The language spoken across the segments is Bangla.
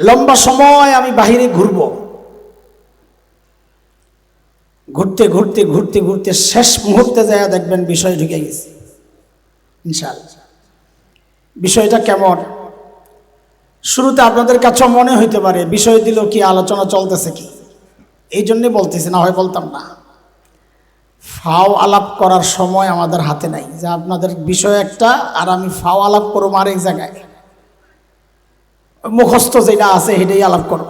লম্বা সময় আমি বাহিরে ঘুরবো, ঘুরতে ঘুরতে ঘুরতে ঘুরতে শেষ মুহূর্তে যায় দেখবেন বিষয় ঢুকে গেছে ইনশাআল্লাহ। বিষয়টা কেমন শুরুতে আপনাদের কাছে মনে হইতে পারে বিষয় দিল কি, আলোচনা চলতেছে কি, এই জন্যে বলতেছি, না হয় বলতাম না। ফাও আলাপ করার সময় আমাদের হাতে নাই, যে আপনাদের বিষয় একটা আর আমি ফাও আলাপ করবো আরেক জায়গায়, মুখস্থ যেটা আছে সেটাই আলাপ করো।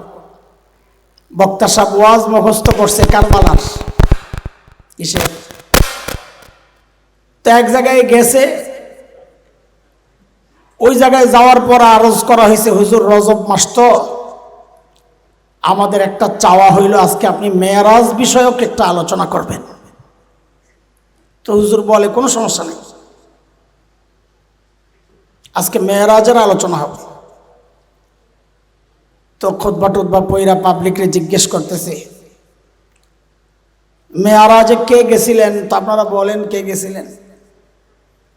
বক্তা সাহেব ওয়াজ মুখস্থ করছে কারবালার কিসে, তো এক জায়গায় গেছে, ওই জায়গায় যাওয়ার পর আরজ করা হয়েছে, হুজুর রজব মাস তো আমাদের একটা চাওয়া হইল আজকে আপনি মেরাজ বিষয়ক একটা আলোচনা করবেন। তো হুজুর বলে কোনো সমস্যা নেই, আজকে মেরাজের আলোচনা হবে। তো খুতবা টুতবা পইরা পাবলিকরে জিজ্ঞেস করতেছে মেরাজে কে গেছিলেন, তো আপনারা বলেন কে গেছিলেন,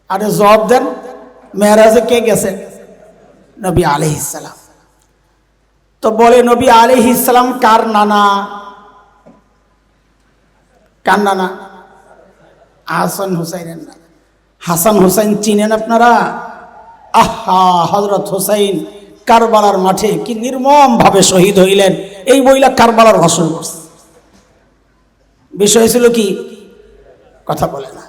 আরে জবাব দেন, মেরাজে কে গেছেন? নবী আলাইহিস সালাম। তো বলে নবী আলাইহিস সালাম কার নানা? কার নানা? হাসান হুসাইনের নানা। হাসান হুসাইন চিনেন আপনারা? আহা, হযরত হুসাইন কারবালার মাঠে কি নির্মম ভাবে শহীদ হইলেন, এই বইলা কারবালার ভাষণ করছে। বিষয় ছিল কি? কথা বলে না,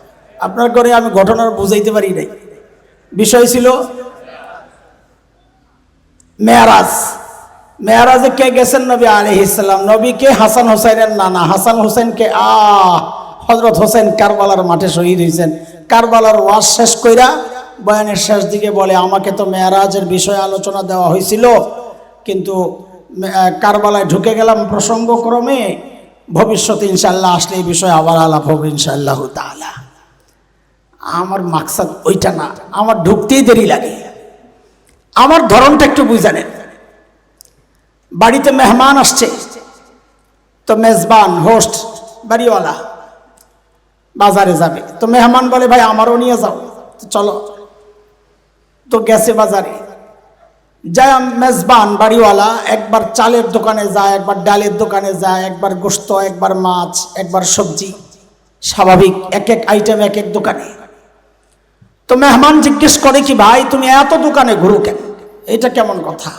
আপনার করে আমি ঘটনার বুঝাইতে পারি নাই। বিষয় ছিল মেরাজ। মেরাজে কে গেছেন? নবী আলাইহিস সালাম। নবী কে? হাসান হুসাইনের নানা। হাসান হুসাইনকে হযরত হুসাইন কারবালার মাঠে শহীদ হয়েছেন। কারবালার ওয়াজ শেষ কইরা বয়ানের শেষ দিকে বলে আমাকে তো মেরাজের বিষয়ে আলোচনা দেওয়া হয়েছিল, কিন্তু কারবালায় ঢুকে গেলাম প্রসঙ্গক্রমে, ভবিষ্যতে ইনশাআল্লাহ আসলে এই বিষয়ে আবার আলাপ হবে ইনশাআল্লাহ তাআলা। আমার মাকসাদ ওইটা না, আমার ঢুকতেই দেরি লাগে। আমার ধরনটা একটু বুঝানেন। বাড়িতে মেহমান আসছে, তো মেজবান হোস্ট বাড়িওয়ালা বাজারে যাবে, তো মেহমান বলে ভাই আমারও নিয়ে যাও, তো চলো। তো গেছে বাজারে, যায় মেজবান বাড়িওয়ালা একবার চালের দোকানে যায়, একবার ডালের দোকানে যায়, একবার গোশত, একবার মাছ, একবার সবজি, স্বাভাবিক এক এক আইটেম এক এক দোকানে। তো মেহমান জিজ্ঞেস করে কি ভাই তুমি এত দোকানে ঘুরো কেন, এটা কেমন কথা?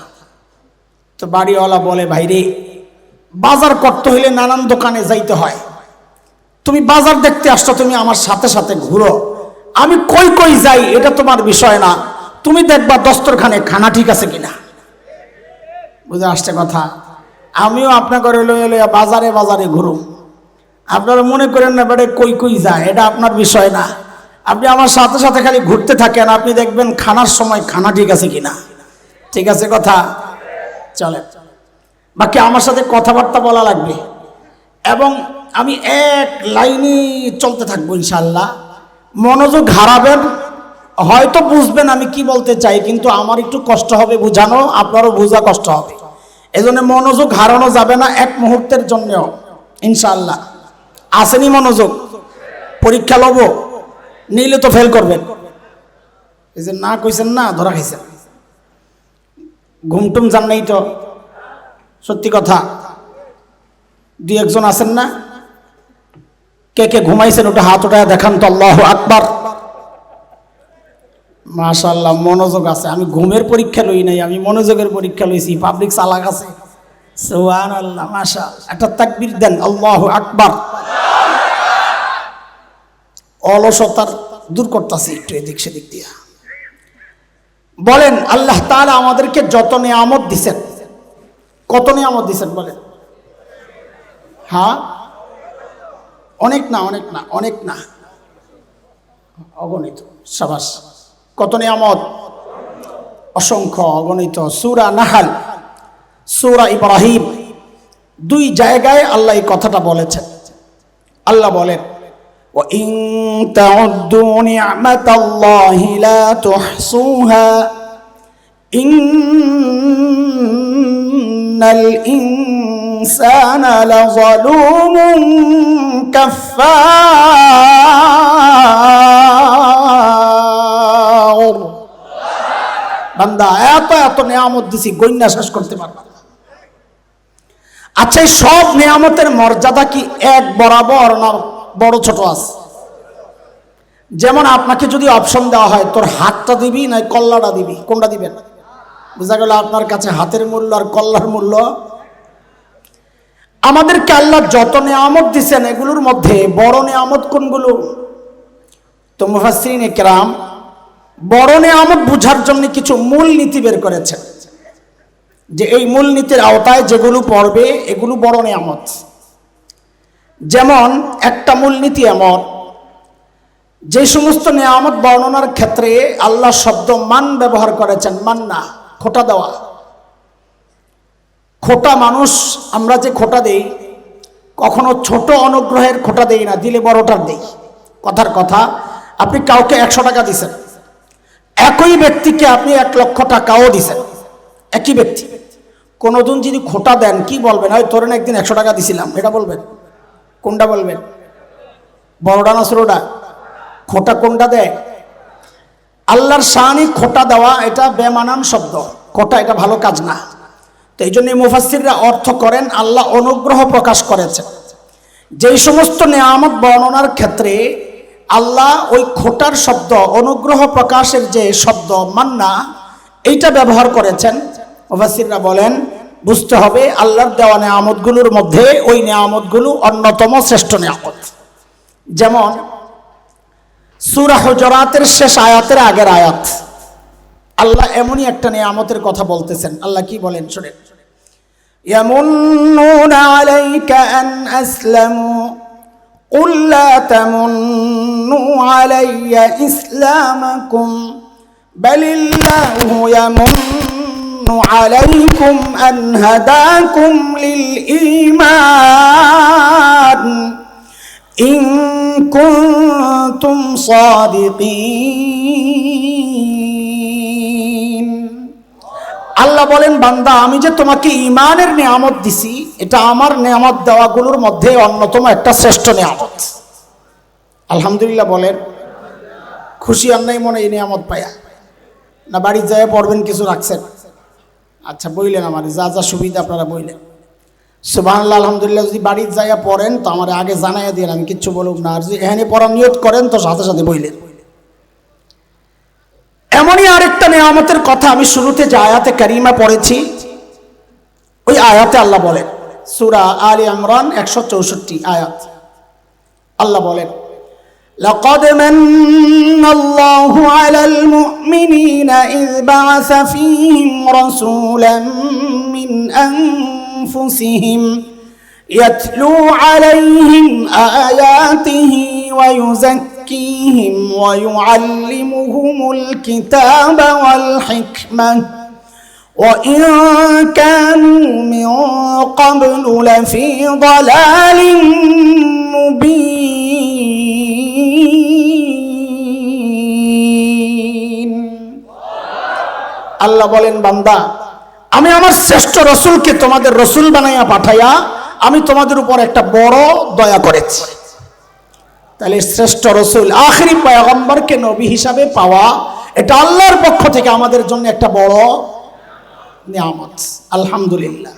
তো বাড়িওয়ালা বলে ভাই রে, বাজার করতে হইলে নানান দোকানে যাইতে হয়, তুমি বাজার দেখতে আসছো, তুমি আমার সাথে সাথে ঘুরো, আমি কই কই যাই এটা তোমার বিষয় না, তুমি দেখবা দস্তরখানে খানা ঠিক আছে কিনা। বুঝে আসছে কথা? আমিও আপনাকে লইয়া লইয়া বাজারে বাজারে ঘুরুম, আপনারা মনে করেন না বেড়ে কই কই যায়, এটা আপনার বিষয় না। আপনি আমার সাথে সাথে খালি ঘুরতে থাকেন, আপনি দেখবেন খানার সময় খানা ঠিক আছে কিনা। ঠিক আছে কথা? চলে, বাকি আমার সাথে কথাবার্তা বলা লাগবে এবং আমি এক লাইনে চলতে থাকবো ইনশাআল্লাহ। মনোযোগ হারাবেন, হয়তো বুঝবেন আমি কি বলতে চাই, কিন্তু আমার একটু কষ্ট হবে বুঝানো, আপনারও বোঝা কষ্ট হবে। এজন্য মনোযোগ হারানো যাবে না এক মুহূর্তের জন্যও ইনশাআল্লাহ। আসেনি মনোযোগ? পরীক্ষা লব, নিলে তো ফেল করবেন। এই যে না কইছেন না, ধরা খাইছেন। ঘুমটুম যান নাই তো? সত্যি কথা, দুই একজন আছেন না? কে কে ঘুমাইছেন ওটা হাত ওঠায় দেখান তো। আল্লাহু আকবার, মাশাআল্লাহ, মনোযোগ আছে। আমি ঘুমের পরীক্ষা লই নাই, আমি মনোযোগের পরীক্ষা লইছি। পাবলিক চালাক আছে, সুবহানাল্লাহ, মাশাআল্লাহ। একটা তাকবীর দেন, আল্লাহু আকবার। অলসতার দূর করতেছি একটু এদিক সেদিক দিয়া। বলেন আল্লাহ তাআলা আমাদেরকে যত নিয়ামত দিছেন, কত নিয়ামত দিছেন বলেন? হ্যাঁ, অনেক না, অনেক না, অনেক না, অগণিত। সাবাস, কত নিয়ামত, অসংখ্য, অগণিত। সূরা নাহল, সূরা ইব্রাহিম, দুই জায়গায় আল্লাহ এই কথাটা বলেছেন। আল্লাহ বলেন وَإِن تَعُدُّوا نِعْمَةَ اللَّهِ لَا تُحْصُوهَا إِنَّ الْإِنسَانَ لَظَلُومٌ كَفَّارٌ। বান্দা এত এত নিয়ামত দিছি, গইনা শেষ করতে পারবা না। আচ্ছা, এই সব নিয়ামতের মর্যাদা কি এক বরাবর না বড় ছোট আছে? যেমন আপনাকে যদি অপশন দেওয়া হয় তোর হাতটা দিবি না কল্লাটা দিবি, কোনটা দিবেন? বোঝা গেল আপনার কাছে হাতের মূল্য আর কল্লার মূল্য। আমাদেরকে আল্লাহ যত নিয়ামত দিচ্ছেন এগুলোর মধ্যে বড় নিয়ামত কোনগুলো? তো মুফাসসিরিনে কেরাম বড় নিয়ামত বুঝার জন্য কিছু মূল নীতি বের করেছেন, যে এই মূল নীতির আওতায় যেগুলো পড়বে এগুলো বড় নিয়ামত। যেমন একটা মূলনীতি এমন, যে সমস্ত নিয়ামত বর্ণনার ক্ষেত্রে আল্লাহ শব্দ মান ব্যবহার করেছেন, মান্না খোটা দেওয়া। খোটা মানুষ আমরা যে খোটা দেই, কখনো ছোট অনুগ্রহের খোটা দেই না, দিলে বড়টার দেই। কথার কথা, আপনি কাউকে 100 টাকা দিছেন, একই ব্যক্তিকে আপনি 1 লক্ষ টাকাও দিছেন, একই ব্যক্তি। কোনোদিন যদি খোটা দেন কি বলবেন? হয় তোরেন একদিন 100 টাকা দিছিলাম, এটা বলবেন? কোনটা বলবেন? বড়টা না ছোটটা? খোটা কোনটা দেয়? আল্লাহর শানে খোটা দেওয়া এটা বেমানান শব্দ, খোটা এটা ভালো কাজ না। তো এই জন্য মুফাসসিররা অর্থ করেন আল্লাহ অনুগ্রহ প্রকাশ করেছেন। যেই সমস্ত নিয়ামত বর্ণনার ক্ষেত্রে আল্লাহ ওই খোটার শব্দ, অনুগ্রহ প্রকাশের যে শব্দ মান্না, এইটা ব্যবহার করেছেন, মুফাসসিররা বলেন বুঝতে হবে আল্লাহর দেওয়া নিয়ামতগুলোর মধ্যে ওই নিয়ামতগুলো অন্যতম শ্রেষ্ঠ নিয়ামত। যেমন সূরা হুজুরাতের শেষ আয়াতের আগের আয়াত, আল্লাহ এমনই একটা নিয়ামতের কথা বলতেছেন। আল্লাহ কি বলেন শুনেন, ইয়ামুন্নুনা আলাইকা আন আসলামু কুল লা তামুন্নু আলাইয়া ইসলামাকুম বালিল্লাহু ইয়ামুন্নু আলাইকুম আন হাদাকুম লিল ঈমান ইন কুনতুম সাদিকিন। আল্লাহ বলেন, বান্দা আমি যে তোমাকে ঈমানের নিয়ামত দিছি, এটা আমার নিয়ামত দেওয়াগুলোর মধ্যে অন্যতম একটা শ্রেষ্ঠ নিয়ামত। আলহামদুলিল্লাহ বলেন। খুশি আর নাই মনে এই নিয়ামত পায়া? না বাড়ি যায় পড়বেন কিছু রাখছেন? আচ্ছা বইলেন, আমার যা যা সুবিধা আপনারা বইলেন। সুবহানাল্লাহ আলহামদুলিল্লাহ। যদি বাড়ির যাইয়া পড়েন তো আমার আগে জানাইয়া দিয়ে, আমি কিচ্ছু বলুক না। আর যদি এখানে পড়ার নিয়ত করেন তো সাথে সাথে বইলেন। এমনই আরেকটা নিয়ামতের কথা আমি শুরুতে যে আয়াতে কারিমা পড়েছি, ওই আয়াতে আল্লাহ বলেন, সূরা আলে ইমরান 164 আয়াত, আল্লাহ বলেন, লাকাদ মান্নাল্লাহু আলাল মুমিনিনা ইয বা'আসা ফীহিম রাসূলান মিন أنفسهم يتلو عليهم آياته ويزكيهم ويعلمهم الكتاب والحكمة وإن كانوا من قبل لفي ضلال مبين। আল্লাহ বলেন, বান্দা আমি আমার শ্রেষ্ঠ রসুলকে তোমাদের রসুল বানাইয়া পাঠাইয়া আমি তোমাদের উপর একটা বড় দয়া করেছি। তাহলে শ্রেষ্ঠ রসুল, আখেরি পয়গম্বরকে নবী হিসাবে পাওয়া, এটা আল্লাহর পক্ষ থেকে আমাদের জন্য একটা বড় নিয়ামত। আলহামদুলিল্লাহ।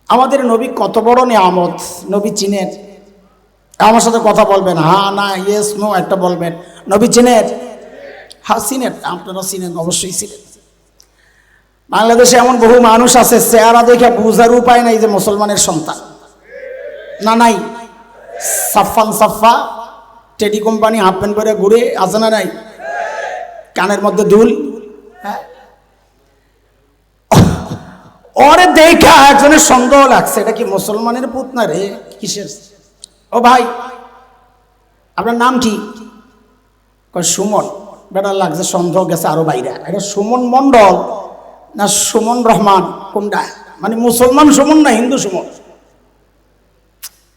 আমাদের নবী কত বড় নিয়ামত। নবী চিনেন? আমার সাথে কথা বলবেন, হ্যাঁ না ইয়েস নো একটা বলবেন। নবী চিনেন? হ্যাঁ চিনেন, আপনারা চিনেন, অবশ্যই চিনেন। বাংলাদেশে এমন বহু মানুষ আছে চেহারা দেখে বুঝার উপায় নাই যে মুসলমানের সন্তান। না নাই? সাফান সাফা টেডি কোম্পানি হাফ প্যান্ট পরে ঘুরে আছে না নাই? কানের মধ্যে দুল। ওরে দেখা একজনের সন্দেহ লাগছে, এটা কি মুসলমানের পুত না রে? কিসের? ও ভাই আপনার নাম কি? কয় সুমন। বেটা লাগছে সন্দেহ গেছে আরো বাইরে। এটা সুমন মন্ডল না সুমন রহমান, কোনটা? মানে মুসলমান সুমন না হিন্দু সুমন?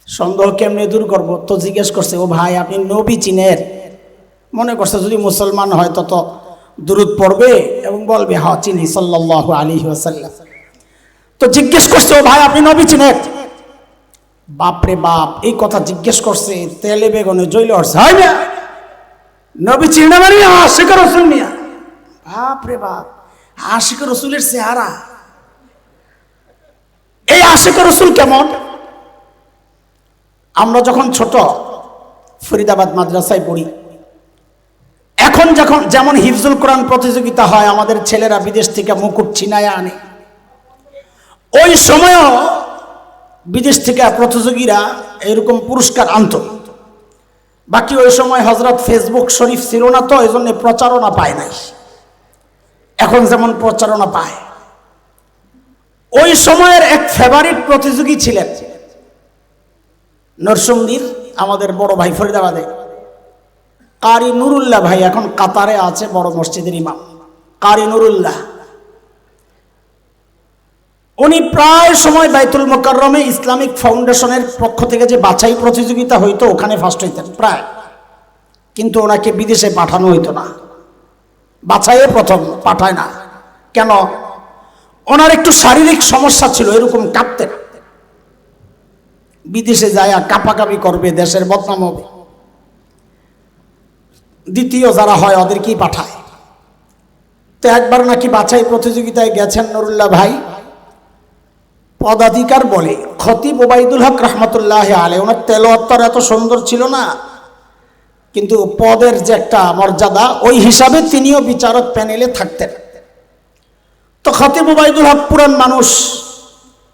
সন্দেহ কেমনে দূর করবো? তো জিজ্ঞেস করছে, ও ভাই আপনি নবী চিনেন? মনে করছে যদি মুসলমান হয় তত দুরূদ পড়বে এবং বলবে হ্যাঁ চিনি সাল্লাল্লাহু আলাইহি ওয়াসাল্লাম। তো জিজ্ঞেস করছে, ও ভাই আপনি নবী চিনেন? বাপরে বাপ, এই কথা জিজ্ঞেস করছে তেলে বেগুনে জ্বলে উঠছে। হয় না নবী চিনে মানে আশিক রাসূল মিয়া। বাপরে বাপ, আশিক রাসূলের চেহারা। এই আশিক রাসূল কেমন? আমরা যখন ছোট ফরিদাবাদ মাদ্রাসায় পড়ি, এখন যখন যেমন হিফজুল কোরআন প্রতিযোগিতা হয়, আমাদের ছেলেরা বিদেশ থেকে মুকুট ছিনায় আনে, ওই সময়ও বিদেশ থেকে প্রতিযোগীরা এরকম পুরস্কার আনত। বাকি ওই সময় হযরত ফেসবুক শরীফ ছিল না, তো এই জন্য প্রচারণা পায় নাই। এখন যেমন প্রচারণা পায়, ওই সময়ের এক ফেভারিট প্রতিযোগী ছিলেন নরসিংদীর আমাদের বড় ভাই ফরিদাবাদে কারি নুরুল্লাহ ভাই, এখন কাতারে আছে, বড় মসজিদের ইমাম কারি নুরুল্লাহ। উনি প্রায় সময় বাইতুল মোকাররমে ইসলামিক ফাউন্ডেশনের পক্ষ থেকে যে বাছাই প্রতিযোগিতা হইতো ওখানে ফার্স্ট হইতেন প্রায়, কিন্তু ওনাকে বিদেশে পাঠানো হইতো না, বাছাইয়ে প্রথম পাঠায় না। কেন? ওনার একটু শারীরিক সমস্যা ছিল, এরকম কাঁপতেন, বিদেশে যায় কাঁপাকাপি করবে, দেশের বদনাম হবে, দ্বিতীয় যারা হয় ওদেরকেই পাঠায়। তো একবার নাকি বাছাই প্রতিযোগিতায় গেছেন নুরুল্লাহ ভাই, পদাধিকার বলে খতিব ওবাইদুল হক রহমতুল্লাহ আলাইহি, ওনার তেলাওয়াত এত সুন্দর ছিল না, কিন্তু পদের যে একটা মর্যাদা, ওই হিসাবে তিনিও বিচারক প্যানেলে থাকতেন। তো খতিব ওবাইদুল হক পুরান মানুষ,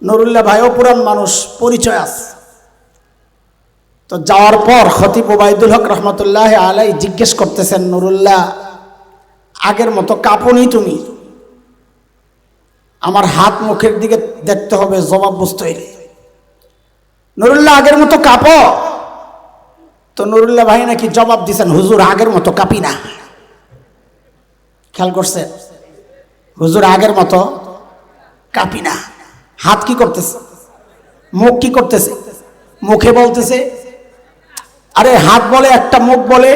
নুরুল্লাহ ভাইও পুরান মানুষ, পরিচয় আছে। তো যাওয়ার পর খতিব ওবাইদুল হক রহমতুল্লাহ আলাইহি জিজ্ঞেস করতেছেন, নুরুল্লাহ আগের মতো কাঁপনি তুমি? আমার হাত মুখের দিকে দেখতে হবে, জবাব বুঝতে হইলে। নুরুল্লাহ আগের মতো কাঁপো? তো নুরুল্লাহ ভাই নাকি জবাব দিছেন, হুজুর আগের মতো কাঁপি না। খেয়াল করছেন? হুজুর আগের মতো কাঁপি না। হাত কি করতেছে? মুখ কি করতেছে? মুখে বলতেছে, আরে হাত বলে একটা, মুখ বলে,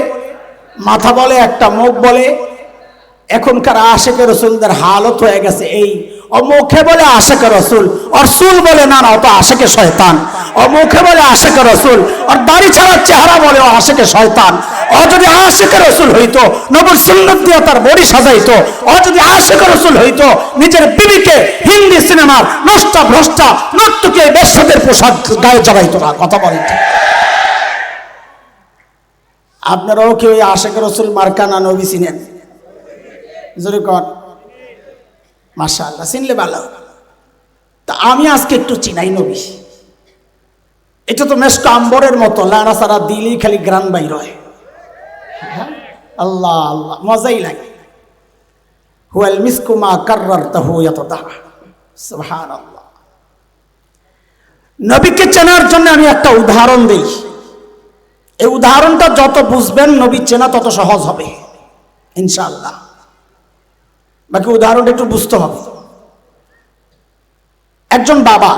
মাথা বলে একটা, মুখ বলে। এখনকার আশিক রাসূলদের হালত হয়ে গেছে এই, ও মুখে বলে আশিক রাসূল, আর সুল বলে না না, ও তো আশিকে শয়তান। ও মুখে বলে আশিক রাসূল, আর দাড়ি ছাড়া চেহারা বলে ও আশিকে শয়তান। ও যদি আশিক রাসূল হইতো, নবীর সুন্নাত দিয়ে তার বডি সাজাইতো। ও যদি আশিক রাসূল হইতো, নিজের বিবিকে হিন্দি সিনেমার নষ্টা ভ্রষ্টা নর্তকী বেশ্যাদের পোশাক গায়ে জড়াইতো না। কথা বলেন ঠিক? আপনারাও কি ওই আশিক রাসূল মার্কানা নবী চিনেন? জোরে কর মাশাআল্লাহ, চিনলে ভালো। তা আমি আজকে একটু চিনাই নবী। এটা তো মেশকা আম্বরের মতো, লাড়া সারা দিলেই খালি গ্রান বাইর হয়। আল্লাহ আল্লাহ, মজাই লাগে। হুয়াল মিসকু মা কাররারতাহু ইয়াতাদা, সুবহানাল্লাহ। নবীকে চেনার জন্য আমি একটা উদাহরণ দেই। এই উদাহরণটা যত বুঝবেন নবী চেনা তত সহজ হবে ইনশাআল্লাহ। বাকি উদাহরণটা একটু বুঝতে হবে। একজন বাবা,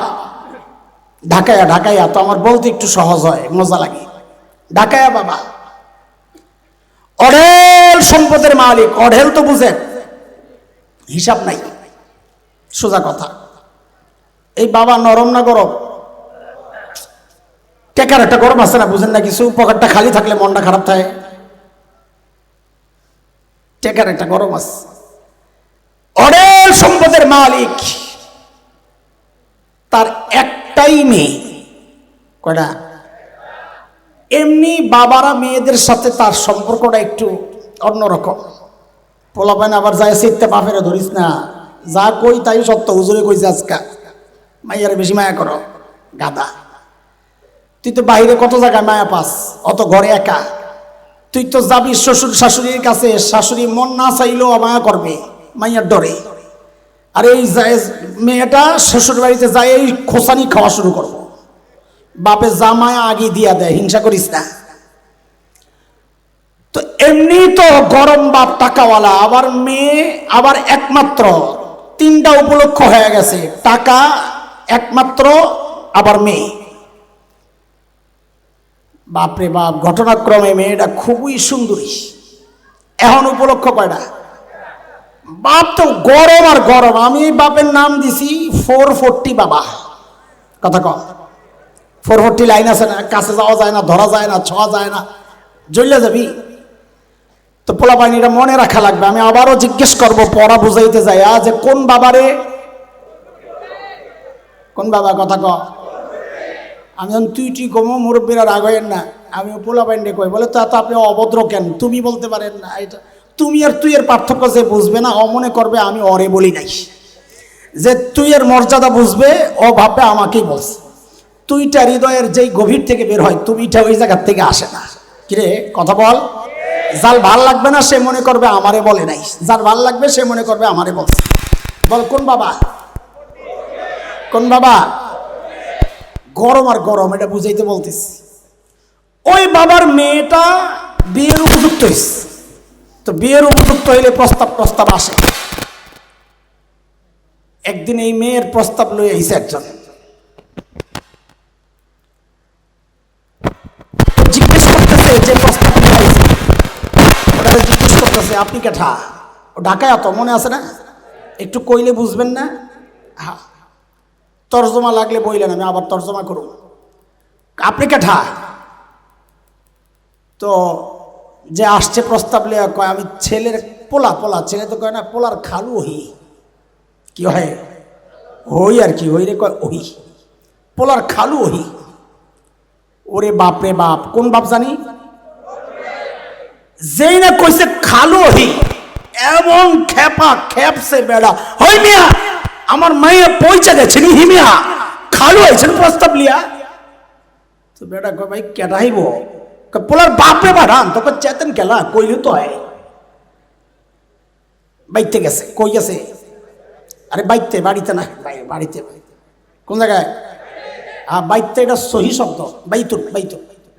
ঢাকায়া তো আমার বলতে একটু সহজ হয়, মজা লাগে। ঢাকায়া বাবা, অঢেল সম্পদের মালিক। অঢেল তো বুঝেন, হিসাব নাই, সোজা কথা। এই বাবা নরম না গরম? টেকার একটা গরম আছে না, বুঝেন না কিছু? পকেটটা খালি থাকলে মনটা খারাপ থাকে। টেকার একটা গরম আছে। অঢেল সম্পদের মালিক, তার একটাই মেয়ে। কয়টা? এমনি বাবারা মেয়েদের সাথে তার সম্পর্কটা একটু অন্যরকম। পোলাপান আবার যায় সিটতে বাপেরা ধরিস না, যা কই তাই সত্য। হুজুরে কইছে আজকা মাইয়ারে বেশি মায়া করো, গাদা। তুই তো বাইরে কত জায়গায় মায়া পাস, অত ঘরে একা। তুই তো যাবি শ্বশুর শাশুড়ির কাছে, শাশুড়ি মন না চাইলেও মায়া করবে মাইয়ার ডরে। আর এই মেয়েটা শ্বশুর বাড়িতে যায় এই খোসানি খাওয়া শুরু করবো, বাপে যা মায়া আগে দিয়া দেয়, হিংসা করিস না। তো এমনি তো গরম বাপ, টাকাওয়ালা, আবার মেয়ে, আবার একমাত্র। তিনটা উপলক্ষ হয়ে গেছে, টাকা, একমাত্র, আবার মেয়ে। বাপরে বাপ, ঘটনাক্রমে মেয়েটা খুবই সুন্দরী। এখন উপলক্ষ কয়টা? বাপ তো গরম আর গরম। আমি বাপের নাম দিছি 440 বাবা। কথা কম, 440 লাইন আছে না, কাছে যাওয়া যায় না, ধরা যায় না, ছোঁয়া যায় না, জ্বলে যাবি। তো পোলা পানিটা মনে রাখা লাগবে। আমি আবারও জিজ্ঞেস করবো পড়া বুঝাইতে যায় যে কোন বাবারে, কোন বাবা কথা ক? আমি যখন তুই কমো মুরব্বীরা রাগ হইেন না, আমি পোলা বাইন্ডে কই বলে তা তো আপনি অভদ্র কেন, তুমি বলতে পারেন না। এটা তুমি আর তুই এর পার্থক্য যে বুঝবে না ও মনে করবে আমি অরে বলি নাই, যে তুই এর মর্যাদা বুঝবে ও ভাববে আমাকেই বলছে। তুইটা হৃদয়ের যেই গভীর থেকে বের হয়, তুমিটা ওই জায়গার থেকে আসে না। কিরে কথা বল। যার ভাল লাগবে না সে মনে করবে আমারে বলে নাই, যার ভাল লাগবে সে মনে করবে আমারে বলছে। বল কোন বাবা? কোন বাবা? গরম আর গরম, এটা বুঝাইতে বলতেছি। ওই বাবার মেয়েটা বিয়ের উপযুক্ত হয়েছে, তো বিয়ের উপযুক্ত হইলে প্রস্তাব আসে। একদিন এই মেয়ের প্রস্তাব লই আইছে একজন, জিজ্ঞেস করতেছে যে প্রস্তাব নিয়ে আইছে, ওটা জিজ্ঞেস করতেছে আপনি কেঠা? ও ঢাকায় অত মনে আছে না, একটু কইলে বুঝবেন না। হ্যাঁ, তর্জমা লাগলে বইলেন, আমি আবার তর্জমা করব। আপনি কেঠা? তো যে আসছে প্রস্তাব লিয়া কয় আমি ছেলের পোলা, ছেলে তো কয় না, পোলার খালু হই। কি হয়? হই আর কি, হই রে কয় ওই পোলার খালু হই। ওরে বাপ রে বাপ, কোন বাপ জানি? যেই না কইছে খালু হই, এমন খেপছে বেড়া, হই মিয়া আমার মাইয়া পয়সা গেছে নি হিমিয়া, খালু হয়েছেন প্রস্তাব লিয়া। তো বেটা কয় ভাই কেটা হইব? পোলার বাপরে বাড়ান তোকে চেতেন কেলা, কইলে তো হয়। বাইতে গেছে, কই গেছে? আরে বাইতে, বাড়িতে না, বাড়িতে। কোন জায়গায়? বাইতে, এটা সহি শব্দ। বাইতুন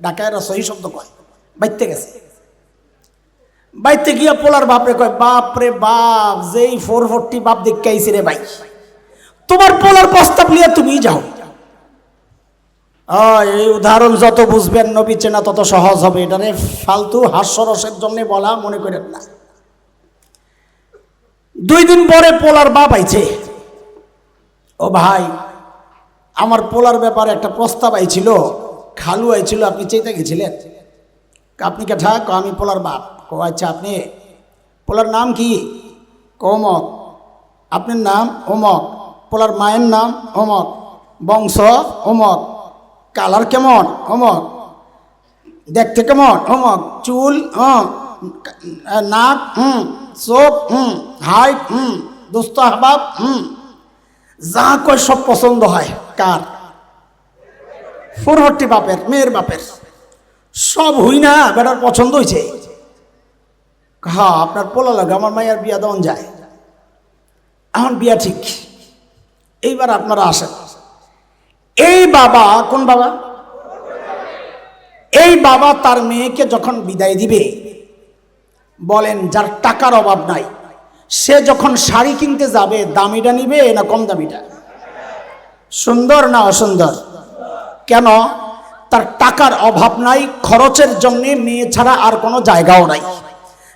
ঢাকায় এরা সহি শব্দ কয়। বাইতে গেছে, বাইতে গিয়া পোলার বাপরে কয় বাপরে বাপ, যেই 440 বাপ দেখে আইছি রে ভাই, তোমার পোলার প্রস্তাব লিয়া তুমি যাও। এই উদাহরণ যত বুঝবেন নবী চেনা তত সহজ হবে। এটা ফালতু হাস্যরসের জন্য বলা মনে করেন না। 2 দিন পরে পোলার বাপ আইছে, ও ভাই আমার পোলার ব্যাপারে একটা প্রস্তাব আইছিল, খালু আইছিল, আপনি চেতে গেছিলেন? আপনি কেঠা? আমি পোলার বাপ। আচ্ছা আপনি পোলার নাম কি? অমক। আপনার নাম অমক, পোলার মায়ের নাম অমক, বংশ অমক, কালার কেমন অমক, দেখতে কেমন অমক, চুল নাক চোখ হাইট দোস্ত আহবাব যা কয় সব পছন্দ হয়। কার? 440 বাপের, মেয়ের বাপের। সব হই না বেটার পছন্দ হয়েছে। হ্যাঁ আপনার পোলা লাগে, আমার মায়ের বিয়া দেওয়ান যায়, এখন বিয়া ঠিক। এইবার আপনারা আসেন। এই বাবা, কোন বাবা? এই বাবা তার মেয়েকে যখন বিদায় দিবে, বলেন যার টাকার অভাব নাই, সে যখন শাড়ি কিনতে যাবে দামিটা নিবে না কম দামিটা? সুন্দর না অসুন্দর? কেন? তার টাকার অভাব নাই, খরচের জন্য মেয়ে ছাড়া আর কোনো জায়গাও নাই।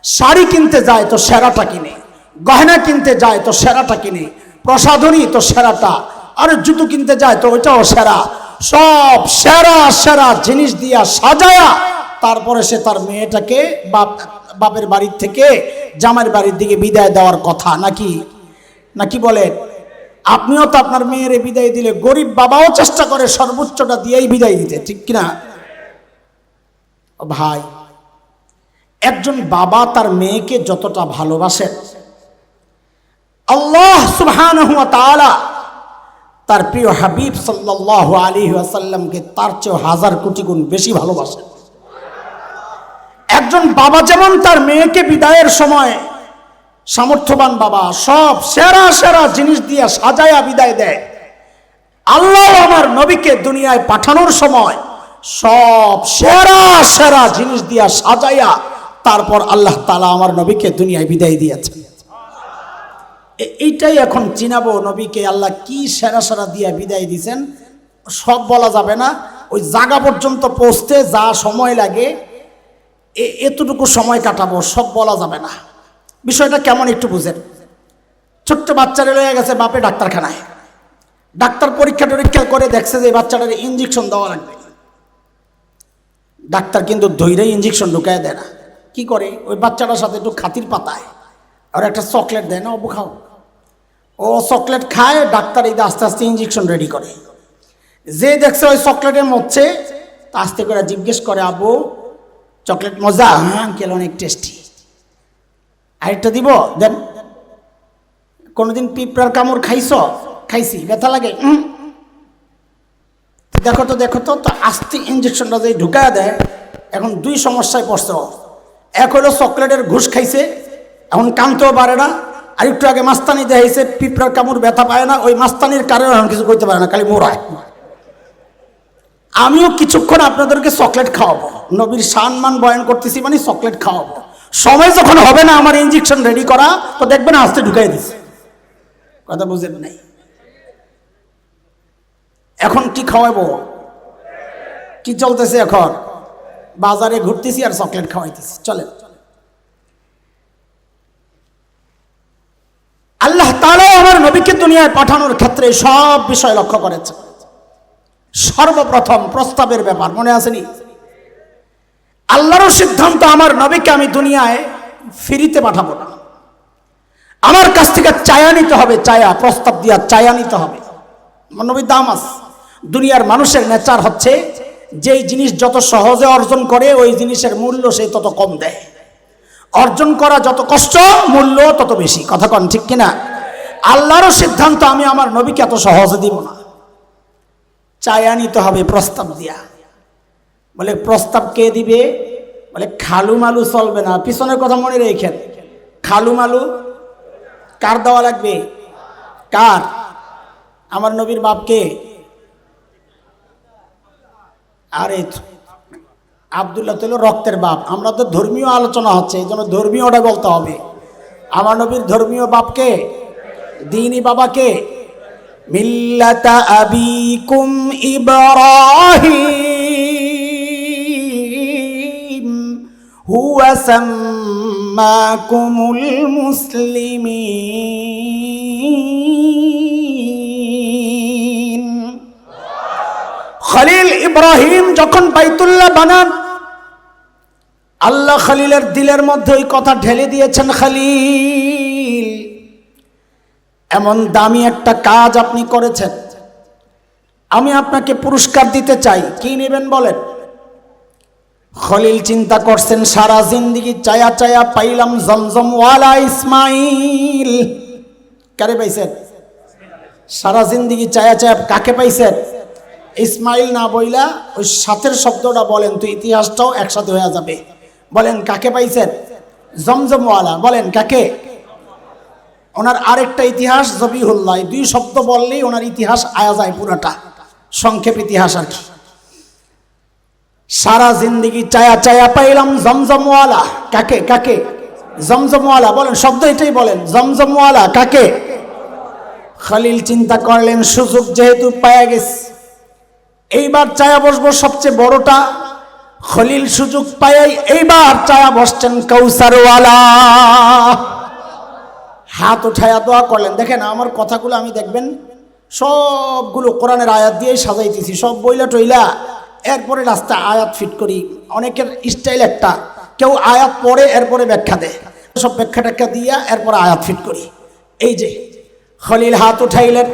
শাড়ি কিনতে যায় তো সেরাটা কিনে, গয়না কিনতে যায় তো সেরাটা কিনে, প্রসাধনী তো সেরাটা, আর জুতো কিনতে যায় তো ওইটাও সেরা। সব সেরা জিনিস দিয়া সাজায়া তারপরে সে তার মেয়েটাকে বাপের বাড়ির থেকে জামাইয়ের বাড়ির দিকে বিদায় দেওয়ার কথা। নাকি বলেন? আপনিও তো আপনার মেয়েরে বিদায় দিলে, গরিব বাবাও চেষ্টা করে সর্বোচ্চটা দিয়েই বিদায় দিতে, ঠিক কিনা ভাই? একজন বাবা তার মেয়েকে যতটা ভালোবাসেন, আল্লাহ সুবহানাহু ওয়া তাআলা তার প্রিয় হাবিব সাল্লাল্লাহু আলাইহি ওয়াসাল্লামকে তার চেয়ে 1000 কোটি গুণ বেশি ভালোবাসেন। একজন বাবা যেমন তার মেয়েকে বিদায়ের সময়, সামর্থ্যবান বাবা সব সেরা জিনিস দিয়ে সাজায়া বিদায় দেয়, আল্লাহ আমার নবীকে দুনিয়ায় পাঠানোর সময় সব সেরা জিনিস দিয়া সাজায়া তারপর আল্লাহ তাআলা আমার নবীকে দুনিয়ায় বিদায় দিয়েছেন। এইটাই এখন চিনাবো নবীকে আল্লাহ কি সেরা দিয়া বিদায় দিয়েছেন। সব বলা যাবে না, ওই জায়গা পর্যন্ত পৌঁছতে যা সময় লাগে এতটুকু সময় কাটাবো, সব বলা যাবে না। বিষয়টা কেমন একটু বুঝেন। ছোট্ট বাচ্চারে লয়ে গেছে বাপে ডাক্তারখানায়, ডাক্তার পরীক্ষা করে দেখছে যে বাচ্চাটার ইঞ্জেকশন দেওয়া লাগবে। ডাক্তার কিন্তু ধৈর্য ইঞ্জেকশন ঢুকায় দেয় না, কি করে ওই বাচ্চাটার সাথে একটু খাতির পাতায় আর একটা চকলেট দেয় না, অবু খাও। ও চকলেট খায়, ডাক্তার এই আস্তে আস্তে ইঞ্জেকশন রেডি করে। যে দেখছে ওই চকলেটের মধ্যে আস্তে করে জিজ্ঞেস করে, আবু চকলেট মজা? হ্যাঁ আঙ্কেল অনেক টেস্টি। আরেকটা দিব, দেন। কোনোদিন পিঁপড়ার কামড় খাইছ? খাইছি। ব্যথা লাগে? দেখো তো দেখো তো। আস্তে ইঞ্জেকশনটা যদি ঢুকায় দেয়, এখন দুই সমস্যায় পড়ছে। এক হলো চকলেটের ঘুষ খাইছে, এখন কানতেও পারে না। আর একটু আগে মাস্তানি দেখাইছে, পিঁপড়ার কামড় ব্যথা পায় না, ওই মাস্তানির কারণে এখন কিছু করতে পারে না, খালি মোড়ায়। আমিও কিছুক্ষণ আপনাদেরকে চকলেট খাওয়াবো, নবীর সম্মান বয়ান করতেছি মানে চকলেট খাওয়াবো। সময় যখন হবে না আমার ইঞ্জেকশন রেডি করা, তো দেখবেন আস্তে ঢুকাই দিছে। কথা বুঝেন নাই? এখন কি খাওয়াবো? কি চলতেছে এখন? বাজারে ঘুরতেছি আর চকলেট খাওয়াইতেছি। চলেন। আল্লাহ তাআলা আমার নবীকে দুনিয়ায় পাঠানোর ক্ষেত্রে সব বিষয় লক্ষ্য করেছে। সর্বপ্রথম প্রস্তাবের ব্যাপার মনে আসেনি? আল্লাহর সিদ্ধান্ত, আমার নবীকে আমি দুনিয়ায় ফ্রিতে পাঠাবো না, আমার কাছ থেকে চায়া নিতে হবে। চায়া, প্রস্তাব দিয়া চায়া নিতে হবে। আমার নবীর দাম আছে। দুনিয়ার মানুষের নেচার হচ্ছে, যেই জিনিস যত সহজে অর্জন করে ওই জিনিসের মূল্য সে তত কম দেয়। অর্জন করা যত কষ্ট, মূল্য তত বেশি। কথা কন ঠিক কিনা? আল্লাহরও সিদ্ধান্ত, আমি আমার নবীকে এত সহজে দিব না, চায়া নিতে হবে প্রস্তাব দিয়া। বলে প্রস্তাব কে দিবে? বলে খালু মালু চলবে না। পিছনের কথা মনে রেখেন, খালু মালু কার দেওয়া লাগবে? কার? আমার নবীর বাপকে। আরে আব্দুল্লাহ তো রক্তের বাপ। আমরা তো ধর্মীয় আলোচনা হচ্ছে, এই জন্য ধর্মীয়টা বলতে হবে। আমার নবীর ধর্মীয় বাপকে, দ্বীনি বাবাকে। মিল্লাতা আবিকুম ইব্রাহিম হুয়া সাম্মাকুমুল মুসলিমিন। খলিল ইব্রাহিম যখন বাইতুল্লাহ বানান, আল্লাহ খলিলের দিলের মধ্যে ওই কথা ঢেলে দিয়েছেন, খলিল এমন দামি একটা কাজ আপনি করেছেন, আমি আপনাকে পুরস্কার দিতে চাই। কি নেবেন বলেন? খলিল চিন্তা করছেন, সারা জিন্দেগি চায়া চায়া পাইলাম জমজম ওয়ালা ইসমাইল। কারে পাইছেন? সারা জিন্দেগি চায়া চায়া কাকে পাইছেন? ইসমাইল না বইলা ওই সাথের শব্দটা বলেন, তো ইতিহাসটাও একসাথে হয়ে যাবে। বলেন কাকে পাইছেন? জমজমওয়ালা। বলেন কাকে? ওনার আরেকটা ইতিহাস জবিহুল্লাহ। দুই শব্দ বললেই ওনার ইতিহাস আয়া যায় পুরাটা, সংক্ষেপ ইতিহাস আর কি। সারা জিন্দেগি চায়া চায়া পাইলাম জমজমওয়ালা। কাকে? কাকে? জমজমওয়ালা। বলেন শব্দ এটাই বলেন, জমজমওয়ালা কাকে? খলিল চিন্তা করলেন, সুযোগ যেহেতু পায়া গেছে, এইবার চায়া বসবো সবচেয়ে বড়টা। খলিল সুযোগ পাই এইবার চায়া বসছেন কাউসারওয়ালা। হাত উঠায়া দোয়া করলেন। দেখেন আমার কথাগুলো আমি দেখবেন সবগুলো কোরআনের আয়াত দিয়ে সাজাইতেছি, সব বইলা টইলা এরপরে রাস্তা আয়াত ফিট করি। অনেকের স্টাইল একটা, কেউ আয়াত পড়ে এরপরে ব্যাখ্যা দেয়, সব ব্যাখ্যা ট্যাখ্যা দিয়া এরপরে আয়াত ফিট করি। এই যে খলিল হাত উঠাইলেন,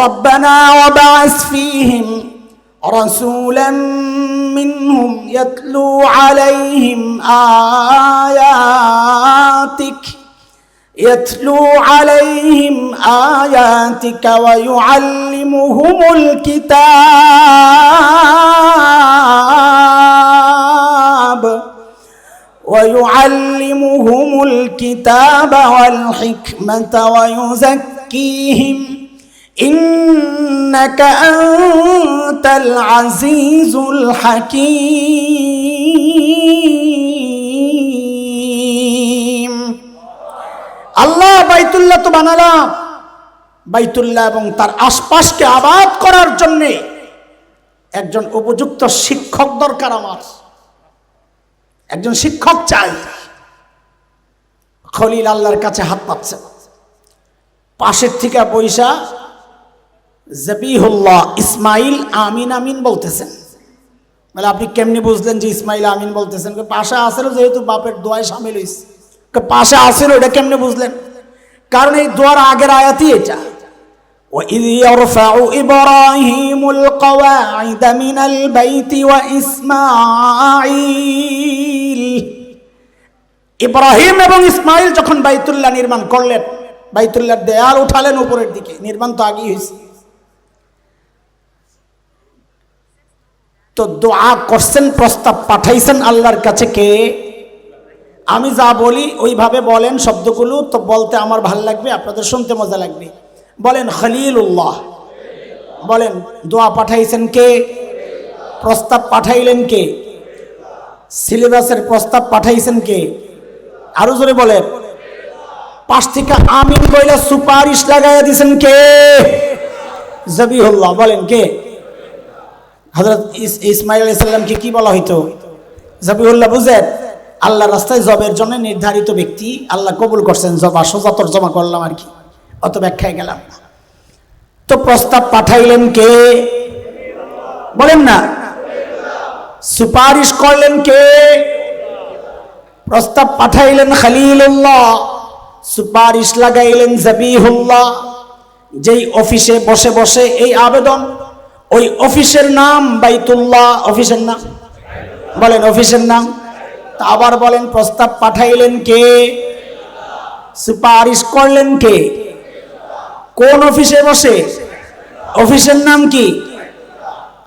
রব্বানা ওয়াবা'স ফীহিম রাসূলাম মিনহুম ইয়াতলু আলাইহিম আয়াতিকা ওয়া ইউআল্লিমুহুমুল কিতাবা ওয়াল হিকমাতা ওয়া ইউযাক্কিহিম ইন্নাকা আনতাল আজিজুল হাকীম। আল্লাহ বাইতুল্লাহ তো বানালাম, বাইতুল্লাহ এবং তার আশপাশকে আবাদ করার জন্য একজন উপযুক্ত শিক্ষক দরকার। আমার একজন শিক্ষক চাই। খলিল আল্লাহর কাছে হাত পাচ্ছে, পাশের থেকে পয়সা জবিহুল্লাহ ইসমাইল আমিন আমিন বলতেছেন। বলে আপনি কেমনি বুঝলেন যে ইসমাইল আমিন বলতেছেন? পাশে আসেন, যেহেতু বাপের দোয়ায় সামিল হয়েছে, পাশে আসেন, ওইটা কেমনে বুঝলেন? কারণ এই দোয়ার আগের আয়াতই এটা, وَإِذْ يَرْفَعُ إِبْرَاهِيمُ الْقَوَاعِدَ مِنَ الْبَيْتِ وَإِسْمَاعِيلُ। ইব্রাহিম এবং ইসমাইল যখন বাইতুল্লাহ নির্মাণ করলেন, বাইতুল্লাহর দেয়াল উঠালেন উপরের দিকে, নির্মাণ তো আগেই হয়েছে, তো দোয়া করছেন, প্রস্তাব পাঠাইছেন আল্লাহর কাছে কে? আমি যা বলি ওইভাবে বলেন শব্দগুলো, তো বলতে আমার ভাল লাগবে, আপনাদের শুনতে মজা লাগবে। বলেন খলিলুল্লাহ, বলেন দোয়া পাঠাইছেন কে? প্রস্তাব পাঠাইলেন কে? সিলেবাসের প্রস্তাব পাঠাইছেন কে? আরো জোরে বলেন। পাশ থেকে আমিন বইলা সুপারিশ লাগাইয়া দিছেন কে? জবিহুল্লাহ, বলেন কে? হযরত ইসমাইল আলাইহিস সালামকে কি বলা হইতো? জবিহুল্লাহ। বুঝেন, আল্লাহ রাস্তায় জবের জন্য নির্ধারিত ব্যক্তি, আল্লাহ কবুল করছেন জবা, সোজা তরজমা করলাম আর কি, অত ব্যাখ্যায় গেলাম না। তো প্রস্তাব পাঠাইলেন কে? বলেন না। সুপারিশ করলেন কে? প্রস্তাব পাঠাইলেন খলিলুল্লাহ, সুপারিশ লাগাইলেন জবিহুল্লাহ। যেই অফিসে বসে বসে এই আবেদন, ওই অফিসের নাম বাইতুল্লাহ। অফিসের নাম বলেন, অফিসের নাম। তা আবার বলেন, প্রস্তাব পাঠাইলেন কে? সুপারিশ করলেন কে? কোন অফিসে বসে? অফিসের নাম কি?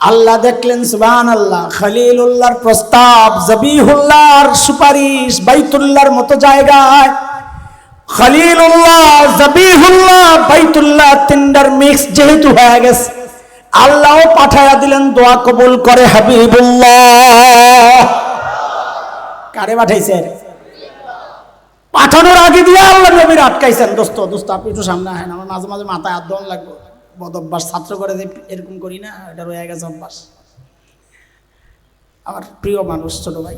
আল্লাহ দেখলেন সুবহানাল্লাহ, খলিলুল্লাহর প্রস্তাব, জবিহুল্লাহর সুপারিশ বাইতুল্লাহর মতো জায়গায়, খলিলুল্লাহ, জবিহুল্লাহ, বাইতুল্লাহ তিনটার মিক্স যেহেতু হয়ে গেছে, আল্লাহ পাঠায়া দিলেন দোয়া কবুল করে হাবিবুল্লাহ। কারে পাঠাইছেন? পাঠানোর আগে দিয়ে আল্লাহ নবীর আটকাইছেন। দোস্ত দোস্ত আপনি একটু সামনে আসেন, আমার মাঝে মাঝে মাথায় হাত দেওয়া লাগবে, বদ অভ্যাস, ছাত্র করে যে এরকম করি না, এটা রয়ে গেছে অভ্যাস। আমার প্রিয় মানুষ, ছোট ভাই,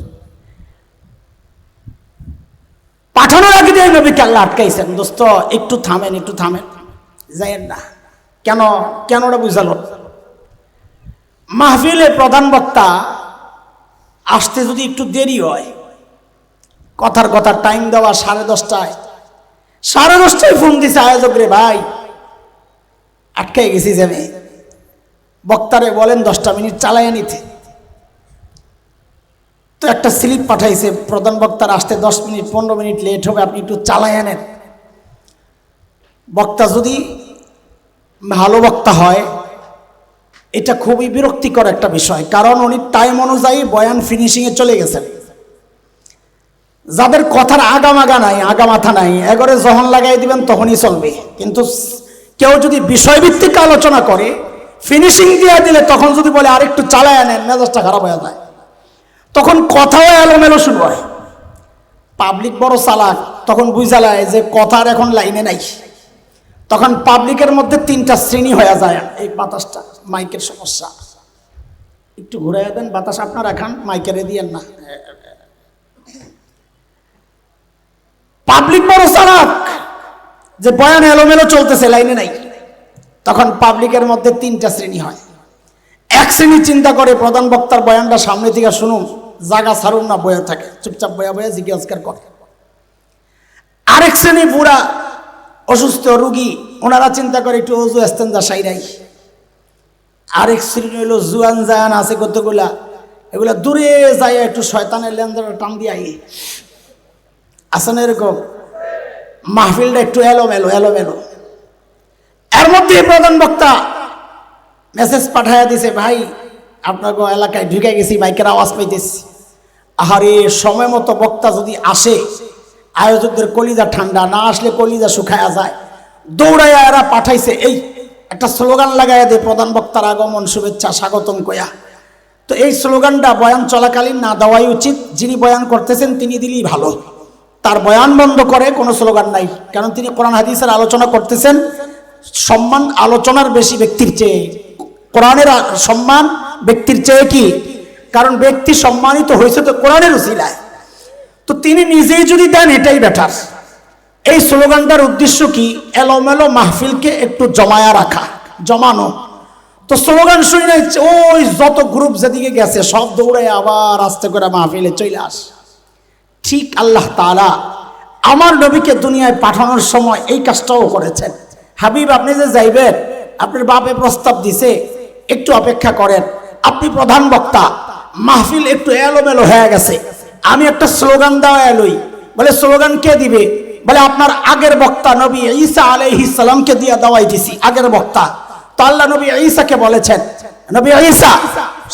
পাঠানোর আগে দিয়ে নবীকে আল্লাহ আটকাইছেন। দোস্ত একটু থামেন, একটু থামেন, যাইয়েন না। কেন? কেন ওটা বুঝালো? মাহফিলে প্রধান বক্তা আসতে যদি একটু দেরি হয়, কথার টাইম দেওয়া 10:30, 10:30 ফোন দিছে আয়োজক, রে ভাই আটকাই গেছি যাবে, বক্তারে বলেন 10টা মিনিট চালাইয়া নিতে। তো একটা স্লিপ পাঠাইছে, প্রধান বক্তার আসতে 10 মিনিট 15 মিনিট লেট হবে, আপনি একটু চালাইয়া নেন। বক্তা যদি ভালো বক্তা হয়, এটা খুবই বিরক্তিকর একটা বিষয়, কারণ উনি টাইম অনুযায়ী বয়ান ফিনিশিংয়ে চলে গেছেন। যাদের কথার আগামাগা নাই, আগামাথা নাই, এগরে যখন লাগাই দিবেন তখনই চলবে। কিন্তু কেউ যদি বিষয়ভিত্তিক আলোচনা করে, ফিনিশিং দিয়ে দিলে, তখন যদি বলে আরেকটু চালায় নেন, মেজাজটা খারাপ হয়ে যায়, তখন কথাও এলোমেলো শুরু হয়। পাবলিক বড় চালাক, তখন বুঝালায় যে কথার এখন লাইনে নাই, তখন পাবলিকের মধ্যে 3টা শ্রেণী হয়ে যায়। এই বাতাসটা, মাইকের সমস্যা, একটু ঘুরাইয়া দেন, বাতাস আপনারা খান, মাইকেরে দিয়েন না। পাবলিক বড় চালাক, যে বয়ান এলোমেলো চলতেছে, লাইনে নাই, তখন পাবলিকের মধ্যে 3টা শ্রেণী হয়। এক শ্রেণী চিন্তা করে প্রধান বক্তার বয়ানটা সামনে থেকে শুনুন, জায়গা ছাড়ুন না, বয়ে থাকে, চুপচাপ বয়া বয়া জিজ্ঞাসা করে। আরেক শ্রেণী বুড়া, অসুস্থ রুগী, ওনারা চিন্তা করে একটু অজু ইস্তেঞ্জা সাইরাই। আরেক শ্রেণী হলো জুয়ান জায়ান আছে কতগুলা, এগুলা দূরে যায় একটু শয়তানের লেনদেন টান দিয়ে আসেন, এরকম মাহফিলটা একটু এলোমেলো। এর মধ্যে প্রধান বক্তা মেসেজ পাঠাইয়া দিছে, ভাই আপনার এলাকায় ঢুকে গেছি, বাইকের আওয়াজ পাইতেছি। আহারে, সময় মতো বক্তা যদি আসে, আয়োজকদের কলিজা ঠান্ডা, না আসলে কলিজা শুকায়া যায়। দৌড়াইয়া এরা পাঠাইছে, এই একটা স্লোগান লাগাইয়া দে, প্রধান বক্তার আগমন শুভেচ্ছা স্বাগতম কয়া। তো এই স্লোগানটা বয়ান চলাকালীন না দেওয়াই উচিত, যিনি বয়ান করতেছেন তিনি দিলেই ভালো। তার বয়ান বন্ধ করে কোনো স্লোগান নাই, কারণ তিনি কোরআন হাদিসের আলোচনা করতেছেন। সম্মান আলোচনার বেশি ব্যক্তির চেয়ে, কোরআনের সম্মান ব্যক্তির চেয়ে কি? কারণ ব্যক্তি সম্মানিত হয়েছে তো কোরআনের উসিলায়। তো তিনি নিজেই যদি দেন, এটাই বেটার। এই স্লোগানটার উদ্দেশ্য কি? এলোমেলো মাহফিলকে একটু জমায়া রাখা, জমানো। তো স্লোগান শুনে ওই যত গ্রুপ যেদিকে গেছে সব দৌড়ে আবার আস্তে করে মাহফিলে চলে আস। ঠিক আল্লাহ তাআলা আমার নবীকে দুনিয়ায় পাঠানোর সময় এই কাজটাও করেছেন। হাবিব, আপনি যে যাইবেন, আপনার বাপে প্রস্তাব দিছে, একটু অপেক্ষা করেন, আপনি প্রধান বক্তা, মাহফিল একটু এলোমেলো হয়ে গেছে, আমি একটা স্লোগান দেওয়া এলোই। বলে স্লোগান কে দিবে? বলে আপনার আগের বক্তা নবী ঈসা আলাইহিস সালামকে দিয়ে দেওয়াই দিছি, আগের বক্তা। তো আল্লাহ নবী ঈসাকে বলেছেন, নবী ঈসা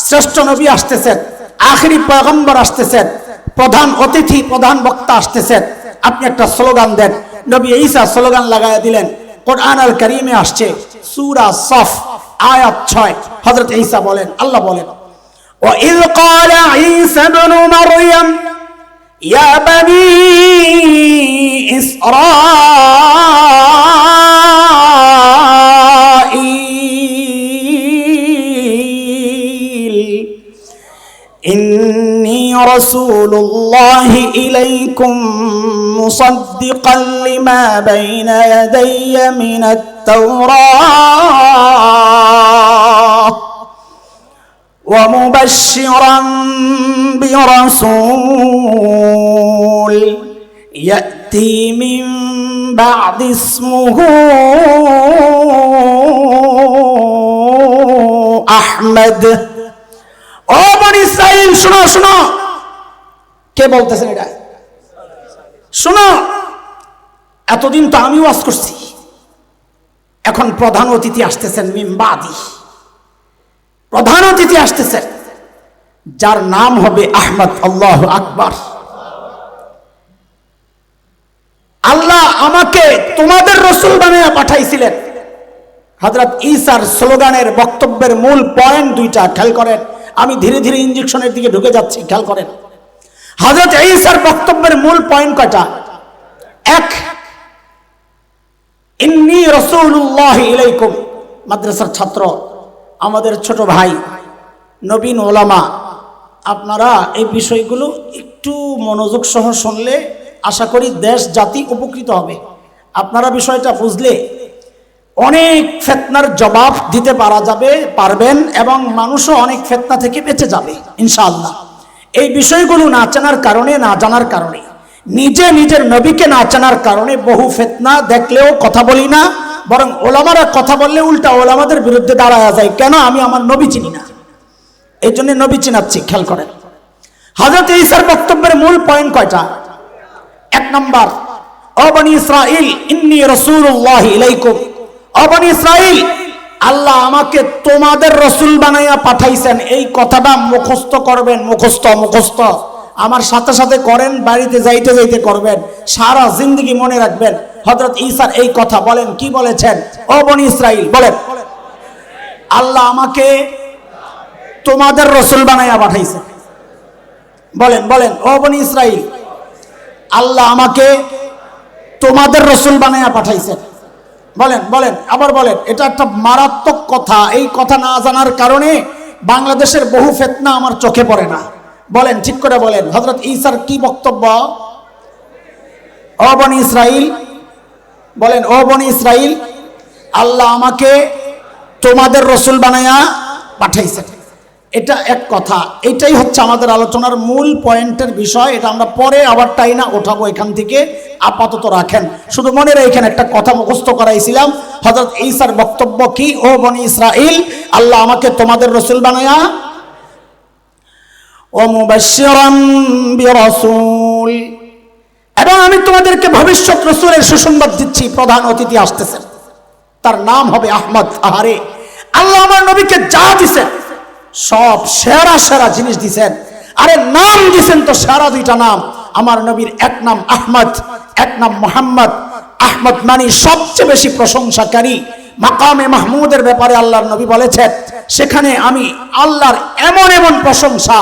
শ্রেষ্ঠ নবী আসতেছেন, আখেরি পয়গম্বর আসতেছেন, প্রধান অতিথি প্রধান বক্তা আসতেছেন, আপনি একটা স্লোগান দেন। নবী ঈসা স্লোগান লাগায় দিলেন। কোরআন আল কারীমে আসছে সূরা সফ আয়াত 6, হযরত ঈসা বলেন, আল্লাহ বলেন, ওয়া ইয ক্বালা ঈসা ইবনু মারইয়াম ইয়া বনী ইসরাঈল إني رسول الله إليكم مصدقا لما بين يدي من التوراة ومبشرا برسول يأتي من بعد اسمه أحمد। ও বনি ইসরাইল, শুনো শুনো, কে বলতেছেন এটা? শুনো, এতদিন তো আমি ওয়াজ করছি, এখন প্রধান অতিথি আসতেছেন মিন বাদি, প্রধান অতিথি আসতেছেন যার নাম হবে আহমদ। আল্লাহু আকবার। আল্লাহ আমাকে তোমাদের রাসূল বানিয়ে পাঠাইছিলেন। হযরত ঈসার স্লোগানের বক্তব্যের মূল পয়েন্ট দুইটা, খেয়াল করেন। আমি ধীরে ধীরে ইনজেকশনের দিকে ঢুকে যাচ্ছি, খেয়াল করেন। হযরত ঈসার বক্তব্যের মূল পয়েন্ট কয়টা? এক, ইন্নী রাসূলুল্লাহ ইলাইকুম। মাদ্রাসার ছাত্র, আমাদের ছোট ভাই, নবীন ওলামা, আপনারা এই বিষয়গুলো একটু মনোযোগ সহ শুনলে আশা করি দেশ জাতি উপকৃত হবে। আপনারা বিষয়টা বুঝলে অনেক ফিতনার জবাব দিতে পারবেন এবং মানুষও অনেক ফিতনা থেকে বেঁচে যাবে ইনশাআল্লাহ। এই বিষয়গুলো না জানার কারণে নিজের নবীকে না জানার কারণে বহু ফিতনা দেখলেও কথা বলি না, বরং ওলামারা কথা বললে উল্টা ওলামাদের বিরুদ্ধে দাঁড়ায়া যায়। কেন? আমি আমার নবী চিনি না, এই জন্য নবী চিনাচ্ছি। খেয়াল করেন, হযরত ঈসার বক্তব্যের মূল পয়েন্ট কয়টা? এক নম্বর, ও বনী ইসরাঈল ইন্নী রাসূলুল্লাহ ইলাইকুম। ও বনী ইসরাঈল, আল্লাহ আমাকে তোমাদের রাসূল বানাইয়া পাঠাইছেন। এই কথাটা মুখস্থ করবেন, মুখস্থ আমার সাথে সাথে করেন, বাড়িতে যাইতে যাইতে করবেন, সারা জিন্দগি মনে রাখবেন। হযরত ঈসার এই কথা বলেন, কি বলেছেন? ও বনী ইসরাঈল, বলেন, আল্লাহ আমাকে তোমাদের রাসূল বানাইয়া পাঠাইছেন। বলেন, ও বনী ইসরাঈল, আল্লাহ আমাকে তোমাদের রাসূল বানাইয়া পাঠাইছেন। বলেন, আবার বলেন। এটা একটা মারাত্মক কথা। এই কথা না জানার কারণে বাংলাদেশের বহু ফিতনা আমার চোখে পড়ে না। বলেন, ঠিক করে বলেন, হযরত ঈসার কি বক্তব্য? ও বনী ইসরাঈল, বলেন, ও বনী ইসরাঈল, আল্লাহ আমাকে তোমাদের রাসূল বানাইয়া পাঠাইছেন। এটা এক কথা। এটাই হচ্ছে আমাদের আলোচনার মূল পয়েন্টের বিষয়। এটা আমরা পরে আবার টাইনা ওঠাবো এখান থেকে, আপাতত রাখেন। শুধু মনে রাখেন, একটা কথা মুখস্থ করাইছিলাম। হযরত ঈসার বক্তব্য কি? ও বনী ইসরাঈল, আল্লাহ আমাকে তোমাদের রাসূল বানায়া ও মুবাশশিরাম বিরাসূল, এবং আমি তোমাদেরকে ভবিষ্যৎ রাসূলের সুসংবাদ দিচ্ছি। প্রধান অতিথি আসতেছেন, তার নাম হবে আহমদ। আহারে, আল্লাহ আমার নবীকে যা দিছেন সব সেরা জিনিস দিছেন। আরে নাম দিছেন তো সেরা দুইটা নাম। আমার নবীর এক নাম আহমদ, এক নাম মুহাম্মদ। আহমদ মানে সবচেয়ে বেশি প্রশংসাকারী। মাকামে মাহমুদের ব্যাপারে আল্লাহর নবী বলেছেন, সেখানে আমি আল্লাহর এমন প্রশংসা,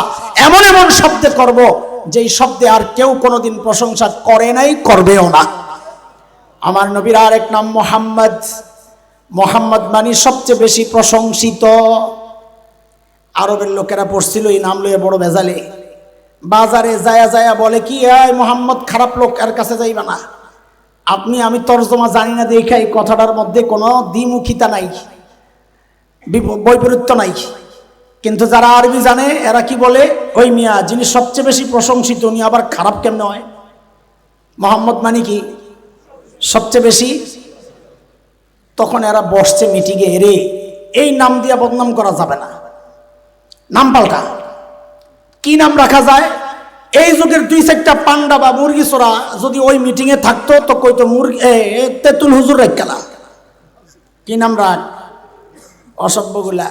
এমন শব্দে করব, যেই শব্দে আর কেউ কোনোদিন প্রশংসা করে নাই, করবেও না। আমার নবীর আর এক নাম মুহাম্মদ। মুহাম্মদ মানে সবচেয়ে বেশি প্রশংসিত। আরবের লোকেরা পড়ছিল এই নাম লইয়ে বড় ভেজালে। বাজারে যায়া বলে কি, এই মুহাম্মদ খারাপ লোক, এর কাছে যাইবা না। আমি তর্জমা জানি না দেখে এই কথাটার মধ্যে কোনো দ্বিমুখিতা নাই, বৈপরীত্য নাই। কিন্তু যারা আরবি জানে এরা কি বলে, ওই মিয়া যিনি সবচেয়ে বেশি প্রশংসিত উনি আবার খারাপ কেমনে হয়? মোহাম্মদ মানে কি সবচেয়ে বেশি। তখন এরা বসছে মিটিংয়ে, রে এই নাম দিয়া বদনাম করা যাবে না, নাম পাল্টা। কি নাম রাখা যায়? এই যুগের 2-4টা পান্ডা বা মুরগি চোরা যদি ওই মিটিংয়ে থাকতো তো কইতো মুরগি তেতুল হুজুর রাখলা। কি নাম রাখ? অসভ্যগুলা।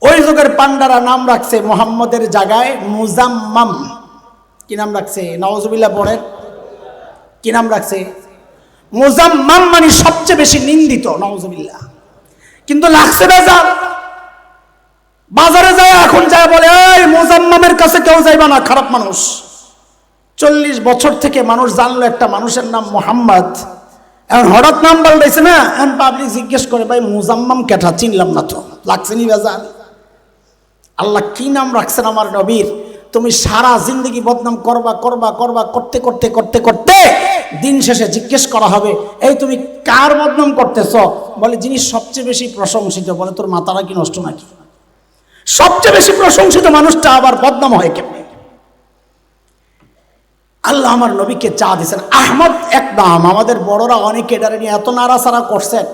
ওই যুগের পান্ডারা নাম রাখছে মোহাম্মদের জায়গায় মুজাম্মাম। কি নাম রাখছে? নাউজুবিল্লাহ পড়েন। কি নাম রাখছে? মুজাম্মাম, মানে সবচেয়ে বেশি নিন্দিত। নাউজুবিল্লাহ। কিন্তু লাগছে বেজার। বাজারে যায় এখন যায় বলে এই মুজাম্মামের কাছে কেউ যাইবা না, খারাপ মানুষ। 40 বছর থেকে মানুষ জানলো একটা মানুষের নাম মোহাম্মদ, এখন হঠাৎ নাম পাল্টাইছে না, এখন পাবলিক জিজ্ঞেস করে ভাই মুজাম্মাম কেটা, চিনলাম না তো। লাগছে নি বেজার? আল্লাহ কি নাম রাখছেন আমার নবীর। তুমি সারা জিন্দগি বদনাম করবা করবা করবা, করতে করতে করতে করতে দিন শেষে জিজ্ঞেস করা হবে এই তুমি কার বদনাম করতেছ? বলে যিনি সবচেয়ে বেশি প্রশংসিত। বলে তোর মাথাটা কি নষ্ট নাকি? সবচেয়ে বেশি প্রশংসিত মানুষটা আবার বদনাম হয় কেমনে? আল্লাহ আমার নবীকে চা দিয়েছেন। আহমদ এক নাম। আমাদের বড়রা অনেকে এটারে নিয়ে এত নাড়াচাড়া করছেন।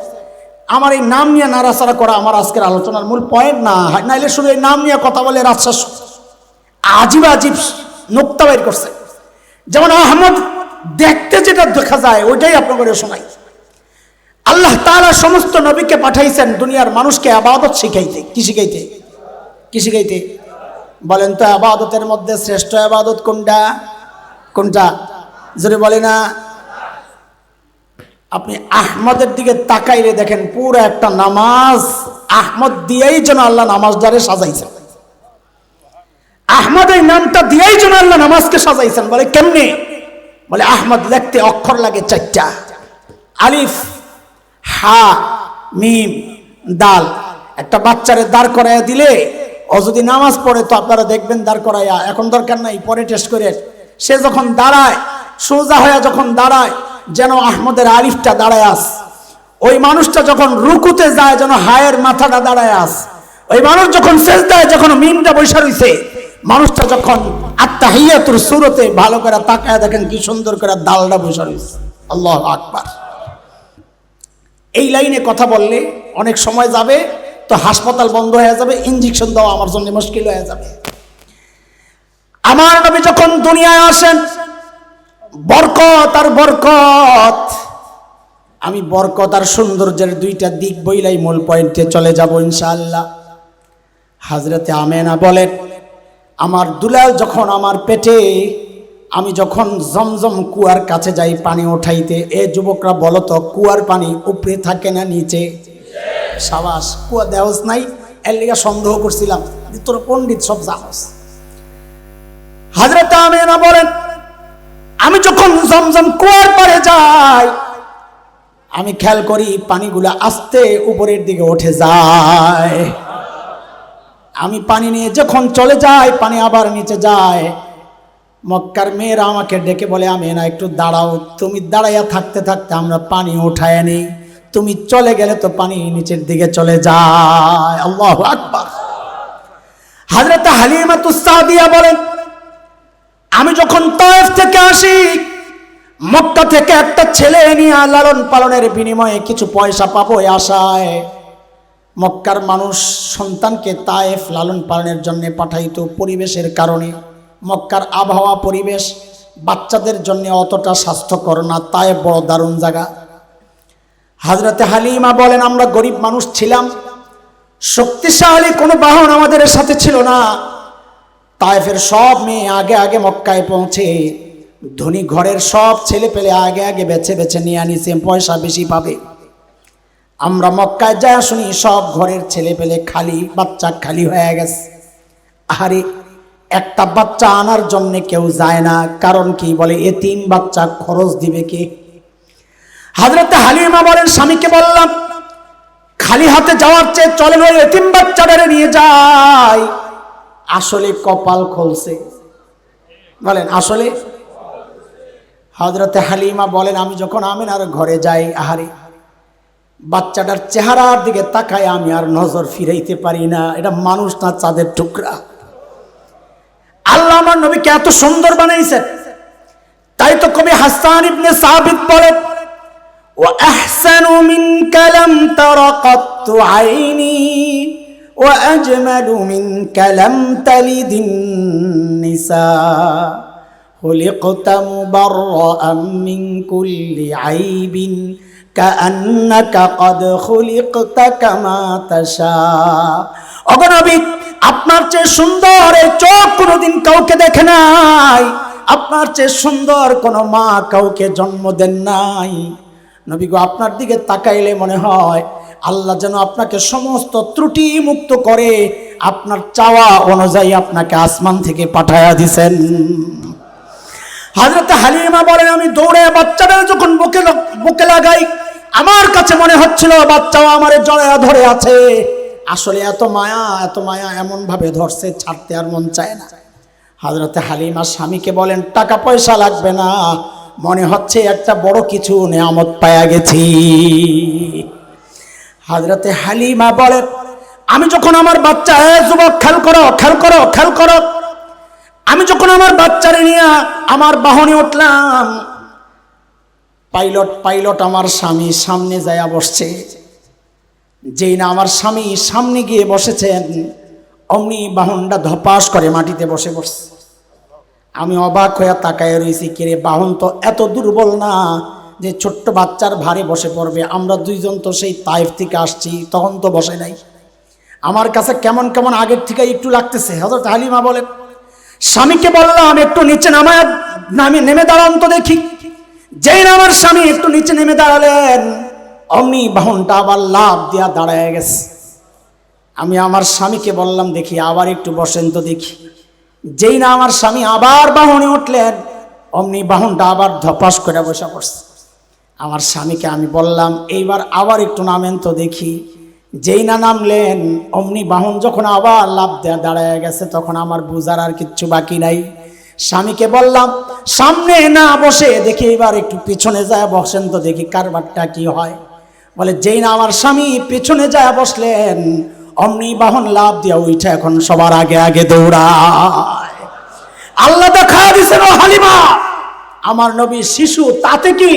আমার এই নাম নিয়ে নাড়াচাড়া করা আমার আজকের আলোচনার মূল পয়েন্ট না, নাইলে শুধু এই নাম নিয়ে কথা বলে রাজশাস আজীব আজীব নোক্তা বের করছে। যেমন আহমদ দেখতে যেটা দেখা যায় ওইটাই আপনাদের শোনাই। আল্লাহ তাআলা সমস্ত নবীকে পাঠাইছেন দুনিয়ার মানুষকে ইবাদত শিখাইতে। কি শিখাইতে? কি শিখাইতে? বলেন তো ইবাদতের মধ্যে শ্রেষ্ঠ ইবাদত কোনটা? কোনটা জোরে বলে না? আপনি আহমদের দিকে তাকাইলে দেখেন পুরো একটা নামাজ আহমদ দিয়েই যেন আল্লাহ নামাজদারে সাজাইছেন। আহমদ এই নামটা দিয়েই যেন আল্লাহ নামাজকে সাজাইছেন। বলে কেমনে? বলে আহমদ লিখতে অক্ষর লাগে 4টা, আলিফ হা মিম দাল। একটা বাচ্চারে দাঁড় করাইয়া দিলে ও যদি নামাজ পড়ে তো আপনারা দেখবেন দাঁড় করাইয়া, এখন দরকার নাই, পরে টেস্ট করে, সে যখন দাঁড়ায় সোজা হয়ে যখন দাঁড়ায় যেন আহমদের আলিফটা দাঁড়ায় আস। ওই মানুষটা যখন রুকুতে যায় যেন হায়ের মাথাটা দাঁড়ায় আস। ওই মানুষ যখন সেজদায় যখন মিমটা বৈশা রইছে, মানুষটা যখন আত্তাহিয়াতুর সূরতে ভালো করে তাকায় দেখেন কি সুন্দর করে দালটা বৈশা রইছে। আল্লাহু আকবার। এই লাইনে কথা বললে অনেক সময় যাবে, তো হাসপাতাল বন্ধ হয়ে যাবে, ইনজেকশন দেওয়া আমার জন্য মুশকিল হয়ে যাবে। আমার নবী যখন দুনিয়ায় আসেন, বরকত আর বরকত, আমি বরকত আর সৌন্দর্যের 2টা দিক বইলাই মূল পয়েন্টে চলে যাব ইনশাআল্লাহ। হযরতে আমেনা বলেন আমার দুলাল যখন আমার পেটে, আমি যখন জমজম কুয়ার কাছে যাই পানি উঠাইতে, এ যুবকরা বলো তো কুয়ার পানি উপরে থাকে না নিচে? সাবাস, কুয়া দেওস নাই, এর লিগা সন্দেহ করছিলাম তোর পণ্ডিত সব জানোস। হযরত আমেনা বলেন আমি যখন জমজম কুয়ার পাড়ে যাই, আমি খেয়াল করি পানিগুলা আস্তে উপরের দিকে উঠে যায়। আমি পানি নিয়ে যখন চলে যাই, পানি আবার নিচে যায়। মক্কার মেয়েরা আমাকে ডেকে বলে আমেনা একটু দাঁড়াও, তুমি দাঁড়াইয়া থাকতে থাকতে আমরা পানি উঠায় নিই, তুমি চলে গেলে তো পানি নিচের দিকে চলে যায়। আল্লাহু আকবার। হযরত হালিমাতুস সাদিয়া বলেন আমি যখন তায়েফ থেকে আসি, মক্কা থেকে একটা ছেলে নিয়ে লালন পালনের বিনিময়ে কিছু পয়সা পাবো এই আশায় মক্কার মানুষ সন্তানকে তায়েফ লালন পালনের জন্য পাঠাইতো। পরিবেশের কারণে মক্কার আবহাওয়া পরিবেশ বাচ্চাদের জন্য অতটা স্বাস্থ্যকর না, তায়েফ বড় দারুণ জায়গা। হযরতে হালিমা বলেন আমরা গরিব মানুষ ছিলাম, শক্তিশালী কোনো বাহন আমাদের সাথে ছিল না। তায়েফের সব মেয়ে আগে আগে মক্কায় পৌঁছে, ধনী ঘরের সব ছেলে পেলে আগে আগে বেছে বেছে নিয়ে আনিছে, পয়সা বেশি পাবে। আমরা মক্কায় যায় শুনি সব ঘরের ছেলে পেলে খালি, বাচ্চা খালি হয়ে গেছে। আরে একটা বাচ্চা আনার জন্য কেউ যায় না, কারণ কি? বলে এতিম বাচ্চা খরচ দিবে কে? হযরতে হালিমা বলেন স্বামীকে বললাম খালি হাতে যাওয়ার চেয়ে চলেন ওই এতিম বাচ্চাটারে নিয়ে যাই। আসলে কপাল খুলছে, বলেন আসলে। হযরতে হালিমা বলেন আমি যখন আমিনার ঘরে যাই, আহারে বাচ্চাটার চেহারার দিকে তাকায় আমি আর নজর ফিরাইতে পারি না, এটা মানুষ না চাঁদের টুকরা। আল্লাহ আমার নবীকে এত সুন্দর বানাইছেন, তাই তাই তো কবি হাসান ইবনে সাবিত বলেন, ওয়া আহসানু মিনকা লাম তারা কাত্তু আইনি ওয়া আজমালু মিনকা লাম তালিদিন নিসা খুলিকতা মুবাররাআম মিন কুল্লি আইবিন কাআন্নাকা ক্বাদ খুলিকতা কামা তাশা। ওগো নবী, আপনার চেয়ে সুন্দর এই চোখ কোনোদিন কাউকে দেখে নাই, আপনার চেয়ে সুন্দর কোনো মা কাউকে জন্ম দেন নাই। নবী গো, আপনার দিকে তাকাইলে মনে হয় আল্লাহ যেন আপনাকে সমস্ত ত্রুটি মুক্ত করে আপনার চাওয়া অনুযায়ী আপনাকে আসমান থেকে পাঠায়া দিছেন। হযরত হালিমা বলেন, আমি দৌড়ে বাচ্চাটা যখন বুকে লাগাই, আমার কাছে মনে হচ্ছিল বাচ্চাও আমার জড়ায়া ধরে আছে। আসলে এত মায়া এমন ভাবে ধরছে, ছাড়তে আর মন চায় না। হযরত হালিমা স্বামীকে বলেন, টাকা পয়সা লাগবে না, মনে হচ্ছে একটা বড় কিছু নেয়ামত পায়া গেছি। হযরত হালিমা বলেন, আমি যখন আমার বাচ্চা, যুবক খেয়াল করো, আমি যখন আমার বাচ্চারে নিয়ে আমার বাহনে উঠলাম, পাইলট আমার স্বামী সামনে যায়া বসছে। যেই না আমার স্বামী সামনে গিয়ে বসেছেন, অমনি বাহনটা ধপাস করে মাটিতে বসে পড়ছে। আমি অবাক হয়ে তাকায় রয়েছি, কিরে বাহন তো এত দুর্বল না যে ছোট্ট বাচ্চার ভারে বসে পড়বে। আমরা দুইজন তো সেই তাইফ থেকে আসছি, তখন তো বসে নাই। আমার কাছে কেমন কেমন আগের থেকে একটু লাগতেছে। হযরত হালিমা বলেন, স্বামীকে বললাম একটু নিচে নেমে দাঁড়ান তো দেখি। যেই না আমার স্বামী একটু নিচে নেমে দাঁড়ালেন, অমনি বাহনটা আবার লাফ দিয়া দাঁড়ায় গেছে। আমি আমার স্বামীকে বললাম, দেখি আবার একটু বসেন তো দেখি। যেই না আমার স্বামী আবার বাহনে উঠলেন, অমনি বাহনটা আবার ধপাস করে বসে পড়ছে। আমার স্বামীকে আমি বললাম, এইবার আবার একটু নামেন তো দেখি। যেই না নামলেন, অমনি বাহন যখন আবার লাফ দেয়া দাঁড়ায় গেছে, তখন আমার বুঝার আর কিচ্ছু বাকি নাই। স্বামীকে বললাম, সামনে না বসে দেখি এবার একটু পিছনে যায় বসেন তো দেখি কারবারটা কি হয়। বলে, যেই না আমার স্বামী পিছনে যায় বসলেন, অমনি বাহন লাভ দিয়া উঠে এখন সবার আগে দৌড়ায়। আল্লাহ দেখা দিয়েছেন, ও হালিমা, আমার নবী শিশু, তাতে কি?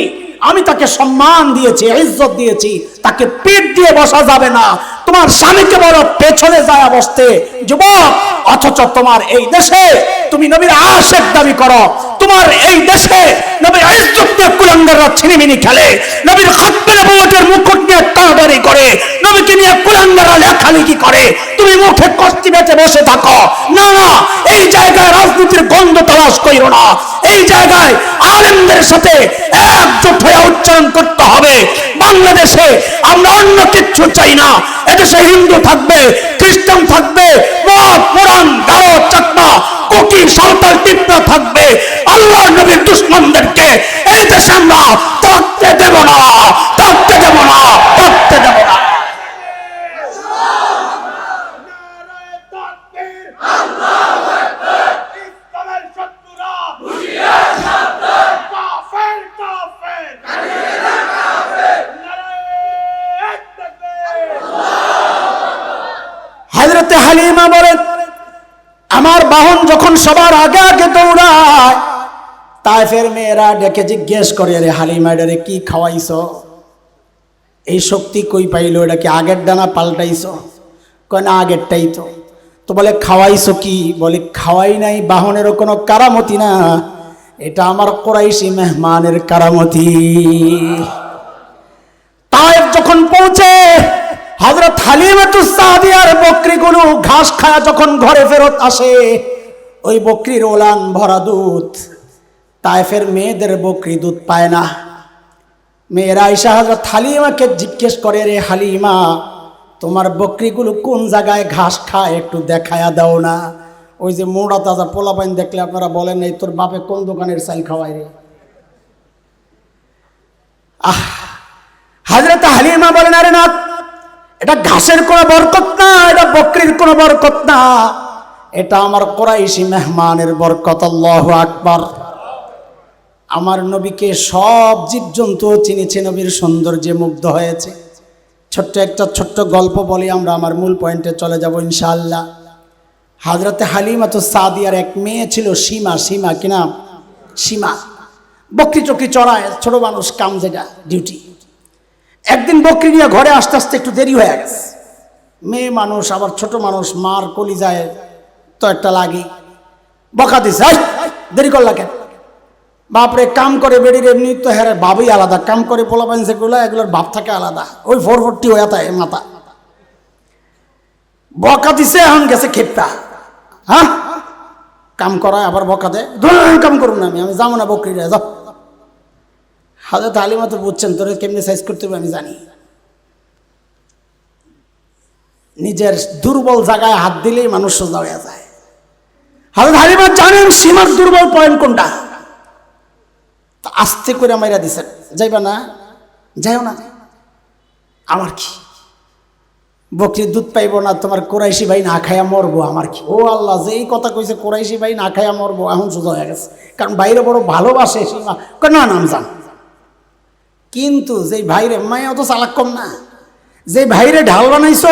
আমি তাকে সম্মান দিয়েছি, ইজ্জত দিয়েছি, তাকে পিঠ দিয়ে বসা যাবে না। তোমার স্বামীকে বলো পেছনে যায় বসতে। যুবক, অথচ তোমার এই দেশে তুমি নবীর আশিক দাবি করো। তোমার এই দেশে নবীর ইজ্জত নিয়ে কুলাঙ্গাররা ছিনিমিনি খেলে, নবীর খাতবে নবুয়তের মুকুট নিয়ে টানাটানি করে, নবীকে নিয়ে কুলাঙ্গাররা লেখালেখি করে। তুমি মুখে কষ্টি বেঁচে বসে থাকো। না, এই জায়গায় রাজনীতির গন্ধ তালাশ কইরো না। এই জায়গায় আলেমদের সাথে একজোট হয়ে উচ্চারণ করতে হবে, বাংলাদেশে আমরা অন্য কিচ্ছু চাই না। এদেশে হিন্দু থাকবে, খ্রিস্টান থাকবে, মদ, মোরান, গারো, চাকমা, কুকি, সাঁওতাল, টিপনা থাকবে। আল্লাহর নবীর দুশমনদেরকে এই দেশে আমরা থাকতে দেব না। হযরত হালিমা বলেন, আমার বাহন যখন সবার আগে দৌড়ায়, তায়েফের মেয়েরা ডেকে জিজ্ঞেস করে, রে হালিমা, এটারে কি খাওয়াইছ? এই শক্তি কই পাইল? এটা কি আগের ডানা পাল্টাইছ? কয় না, আগেরটাই তো বলে খাওয়াইছো কি? বলে খাওয়াই নাই, বাহনেরও কোনো কারামতি না, এটা আমার কুরাইশি মেহমানের কারামতি। তায়েফ যখন পৌঁছে, হযরত হালিমাতুস সাদিয়ার বকরিগুলো ঘাস খায়া যখন ঘরে ফেরত আসে, ওই বকরির ওলান ভরা দুধ। তায়েফের মেয়েদের বকরি দুধ পায় না। মেয়েরা আয়েশা হযরত হালিমাকে জিজ্ঞেস করে, রে হালিমা, তোমার বকরিগুলো কোন জায়গায় ঘাস খায়, একটু দেখায়া দাও না। ওই যে মোড়া তাজা পোলাপাইন দেখলে আপনারা বলেন, এই তোর বাপে কোন দোকানের চাল খাওয়ায় রে। হযরত হালিমা বলেন, আরে না, এটা ঘাসের কোনো বরকত না, এটা বকরির কোনো বরকত না, এটা আমার কুরাইশি মেহমানের বরকত। আল্লাহু আকবার। আমার নবীকে সব জীবজন্তু চিনেছে, নবীর সৌন্দর্যে মুগ্ধ হয়েছে। ছোট্ট গল্প বলি, আমরা আমার মূল পয়েন্টে চলে যাব ইনশাআল্লাহ। হযরতে হালিমাতুস সাদিয়ার এক মেয়ে ছিল, সীমা। কি নাম? সীমা। বকরি চকরি চড়ায়, ছোট মানুষ, কাম যেটা ডিউটি। একদিন বকরি নিয়ে ঘরে আসতে আসতে একটু দেরি হয়ে গেছে। মেয়ে মানুষ, আবার ছোট মানুষ, মার কলিজায় তো একটা লাগে, বকা দিছে, দেরি করলা কেন? বাপরে, কাম করে বেডির এমনি তো হ্যাঁ ভাবই আলাদা, কাম করে পোলা পাইন যেগুলো, এগুলোর ভাব থাকে আলাদা, ওই 440 হয়ে যায় মাথা। বকা দিছে, এখন গেছে খেপটা, হ্যাঁ কাম করায় আবার বকা দেয়, কাম করুন না, আমি যাবো না বকরি রে, যাও। হাজরত হালিমা তো বুঝছেন তোরে কেমনি সাইজ করতে হবে আমি জানি। নিজের দুর্বল জায়গায় হাত দিলেই মানুষ সোজা হয়ে যায়। হাজরত হালিমা জানেন সীমার দুর্বল পয়েন্ট কোনটা, আস্তে করে মাইরা দিছেন, যাইবা না, যাইও না, আমার কি, বকরির দুধ পাইব না, তোমার কোরাইশি ভাই না খাইয়া মরবো, আমার কি। ও আল্লাহ, যে এই কথা কইছে কোরাইশি ভাই না খাইয়া মরবো, এখন সোজা হয়ে গেছে, কারণ বাইরে বড় ভালোবাসে সীমা, না নাম যান। কিন্তু যে ভাইরে, মাই অত চালাক কম না, যে ভাইরে ঢাল বানাইছ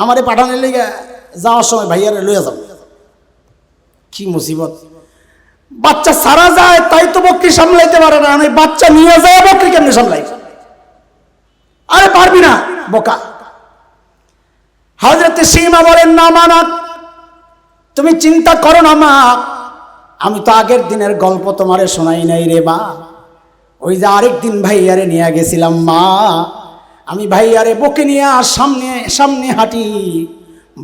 আমারে পাঠানোর লেগে, যাওয়ার সময় ভাইয়ারে লইয়া যাও। কি মুসিবত, বাচ্চা সারা যায় তাই তো বকরি সামলাইতে পারে না, আমি বাচ্চা নিয়ে যায় বকরি কেমনে সামলাই? আরে পারবি না, বোকা। হযরত সীমা বলেন, না মানা, তুমি চিন্তা করো না মা, আমি তো আগের দিনের গল্প তোমারে শোনাই নাই রে মা। ওই যে আরেকদিন ভাইয়ারে নিয়ে গেছিলাম মা, আমি ভাইয়ারে বকে নিয়ে আর সামনে সামনে হাঁটি,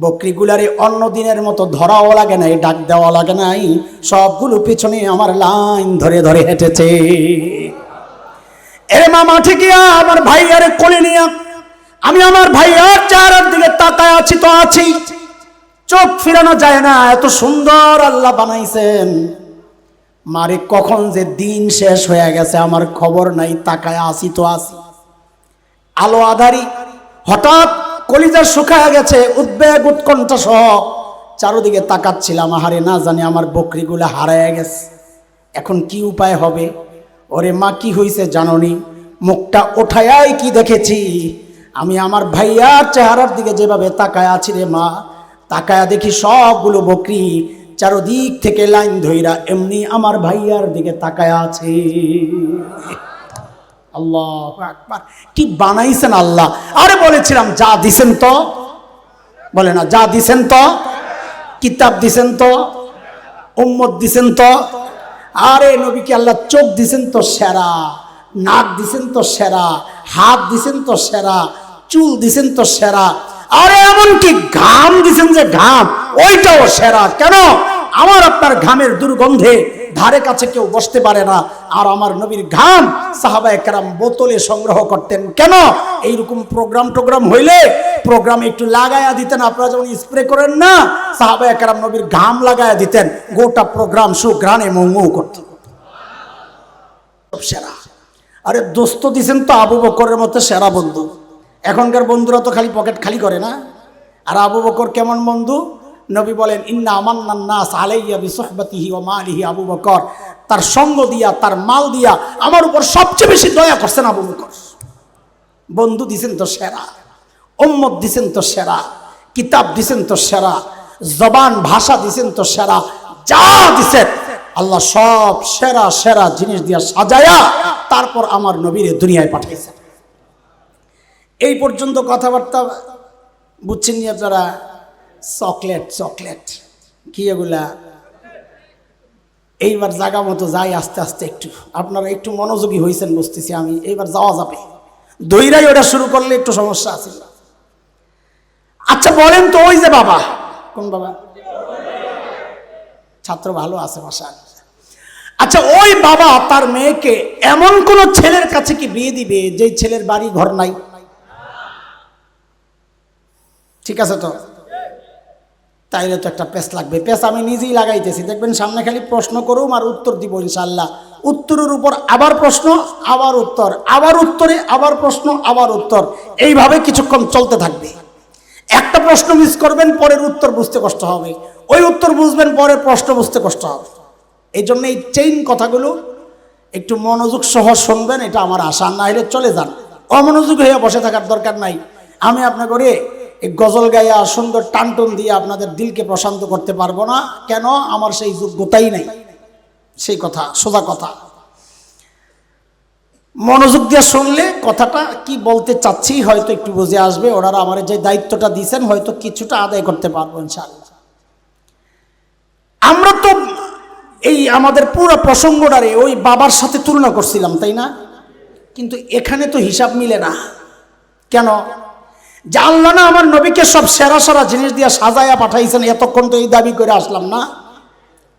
বকরিগুলারে অন্য দিনের মতো ধরাও লাগে নাই, ডাক দেওয়া লাগে নাই, সবগুলো পিছনে আমার লাইন ধরে ধরে হেঁটেছে। এ মা, মাঠে গিয়া আমার ভাইয়ারে কোলে নিয়ে আমি আমার ভাইয়ার চেহারার দিকে তাকায় আছি তো আছি, চোখ ফিরানো যায় না, এত সুন্দর আল্লাহ বানাইছেন। মারে কখন যে দিন শেষ হয়ে গেছে আমার খবর নাই, তাকায় আসি তো আসি। আলো আধারি, হঠাৎ কলিজা শুকায় গেছে, উদ্বেগ উৎকণ্ঠা সহ চারদিকে তাকাচ্ছিলাম, আহারে না জানি আমার বকরিগুলা হারায় গেছে, এখন কি উপায় হবে? ওরে মা, কি হয়েছে জাননি? মুখটা ওঠায়াই কি দেখেছি, আমি আমার ভাইয়ার চেহারার দিকে যেভাবে তাকায় আছি রে মা, তাকায়া দেখি সবগুলো বকরি চারদিক থেকে লাইন ধইরা এমনি আমার ভাইয়ার দিকে তাকায় আছে। আল্লাহু আকবার, কি বানাইছেন আল্লাহ! আরে বলেছিলাম যা দিছেন তো, বলে না যা দিছেন তো, কিতাব দিছেন তো, উম্মত দিছেন তো। আরে নবীকে আল্লাহ চোখ দিছেন তো সেরা, নাক দিছেন তো সেরা, হাত দিছেন তো সেরা, চুল দিছেন তো সেরা, আরে এমনকি ঘাম দিছেন যে ঘাম, ওইটাও সেরা। কেন? আমার আপনার ঘামের দুর্গন্ধে ধারে কাছে কেউ বসতে পারে না, আর আমার নবীর ঘাম সাহাবায়ে কেরাম বোতলে সংগ্রহ করতেন। কেন? এইরকম প্রোগ্রাম হইলে প্রোগ্রামে একটু লাগায়া দিতেন, আপনারা যেমন স্প্রে করেন না, সাহাবায়ে কেরাম নবীর ঘাম লাগায়া দিতেন, গোটা প্রোগ্রাম সুঘ্রাণে মৌ করত। সেরা। আরে দোস্ত দিছেন তো আবু বকরের মতো সেরা বন্ধু। এখনকার বন্ধুরা তো খালি পকেট খালি করে না। আর আবু বকর কেমন বন্ধু? নবী বলেন, ইন্না আমান্নান নাস আলাইয়া বিসহবাতিহি ওয়া মালিহি, আবু বকর তার সঙ্গ দিয়া, তার মাল দিয়া আমার উপর সবচেয়ে বেশি দয়া করছেন আবু বকর। বন্ধু দিছেন তো সেরা, উম্মত দিছেন তো সেরা, কিতাব দিছেন তো সেরা, জবান ভাষা দিছেন তো সেরা, যা দিছেন আল্লাহ সব সেরা সেরা জিনিস দিয়া সাজায়া তারপর আমার নবীরে দুনিয়ায় পাঠাইছেন। এই পর্যন্ত কথাবার্তা বুঝছেন নি আপনারা? চকলেট কি এগুলা? এইবার জায়গা মতো যাই, আস্তে আস্তে একটু আপনারা একটু মনোযোগী হয়েছেন বুঝতেছি আমি। এইবার যাওয়া যাবে, দইরাই ওটা শুরু করলে একটু সমস্যা আছে। আচ্ছা বলেন তো, ওই যে বাবা, কোন বাবা? ছাত্র ভালো আছে মাশাআল্লাহ। আচ্ছা, ওই বাবা তার মেয়েকে এমন কোন ছেলের কাছে কি বিয়ে দিবে যে ছেলের বাড়ি ঘর নাই? ঠিক আছে তো? তাইলে তো একটা পেস লাগবে। পেস আমি নিজেই লাগাইতেছি, দেখবেন সামনে খালি প্রশ্ন করুম আর উত্তর দিব ইনশাআল্লাহ। উত্তরের উপর আবার প্রশ্ন, আবার উত্তর, আবার উত্তরে আবার প্রশ্ন, আবার উত্তর, এইভাবে কিছুক্ষণ চলতে থাকবে। একটা প্রশ্ন মিস করবেন, পরের উত্তর বুঝতে কষ্ট হবে, ওই উত্তর বুঝবেন, পরের প্রশ্ন বুঝতে কষ্ট হবে। এই জন্য এই চেইন কথাগুলো একটু মনোযোগ সহ শুনবেন, এটা আমার আশা। না হলে চলে যান, অমনোযোগ হয়ে বসে থাকার দরকার নাই। আমি আপনার করে এই গজল গাইয়া সুন্দর টানটন দিয়ে আপনাদের দিলকে প্রশান্ত করতে পারবো না। কেন? আমার সেই যোগ্যতাই নাই, সেই কথা, সোজা কথা। মনোযোগ দিয়ে শুনলে কথাটা কি বলতে চাচ্ছি হয়তো একটু বুঝে আসবে। ওনারা আমার যে দায়িত্বটা দিয়েছেন হয়তো কিছুটা আদায় করতে পারবো ইনশাআল্লাহ। আমরা তো এই আমাদের পুরো প্রসঙ্গটারে ওই বাবার সাথে তুলনা করছিলাম, তাই না? কিন্তু এখানে তো হিসাব মিলে না। কেন? যে আল্লাহ না আমার নবীকে সব সেরা সেরা জিনিস দিয়ে সাজায়া পাঠাইছেন, এতক্ষণ তো এই দাবি করে আসলাম না।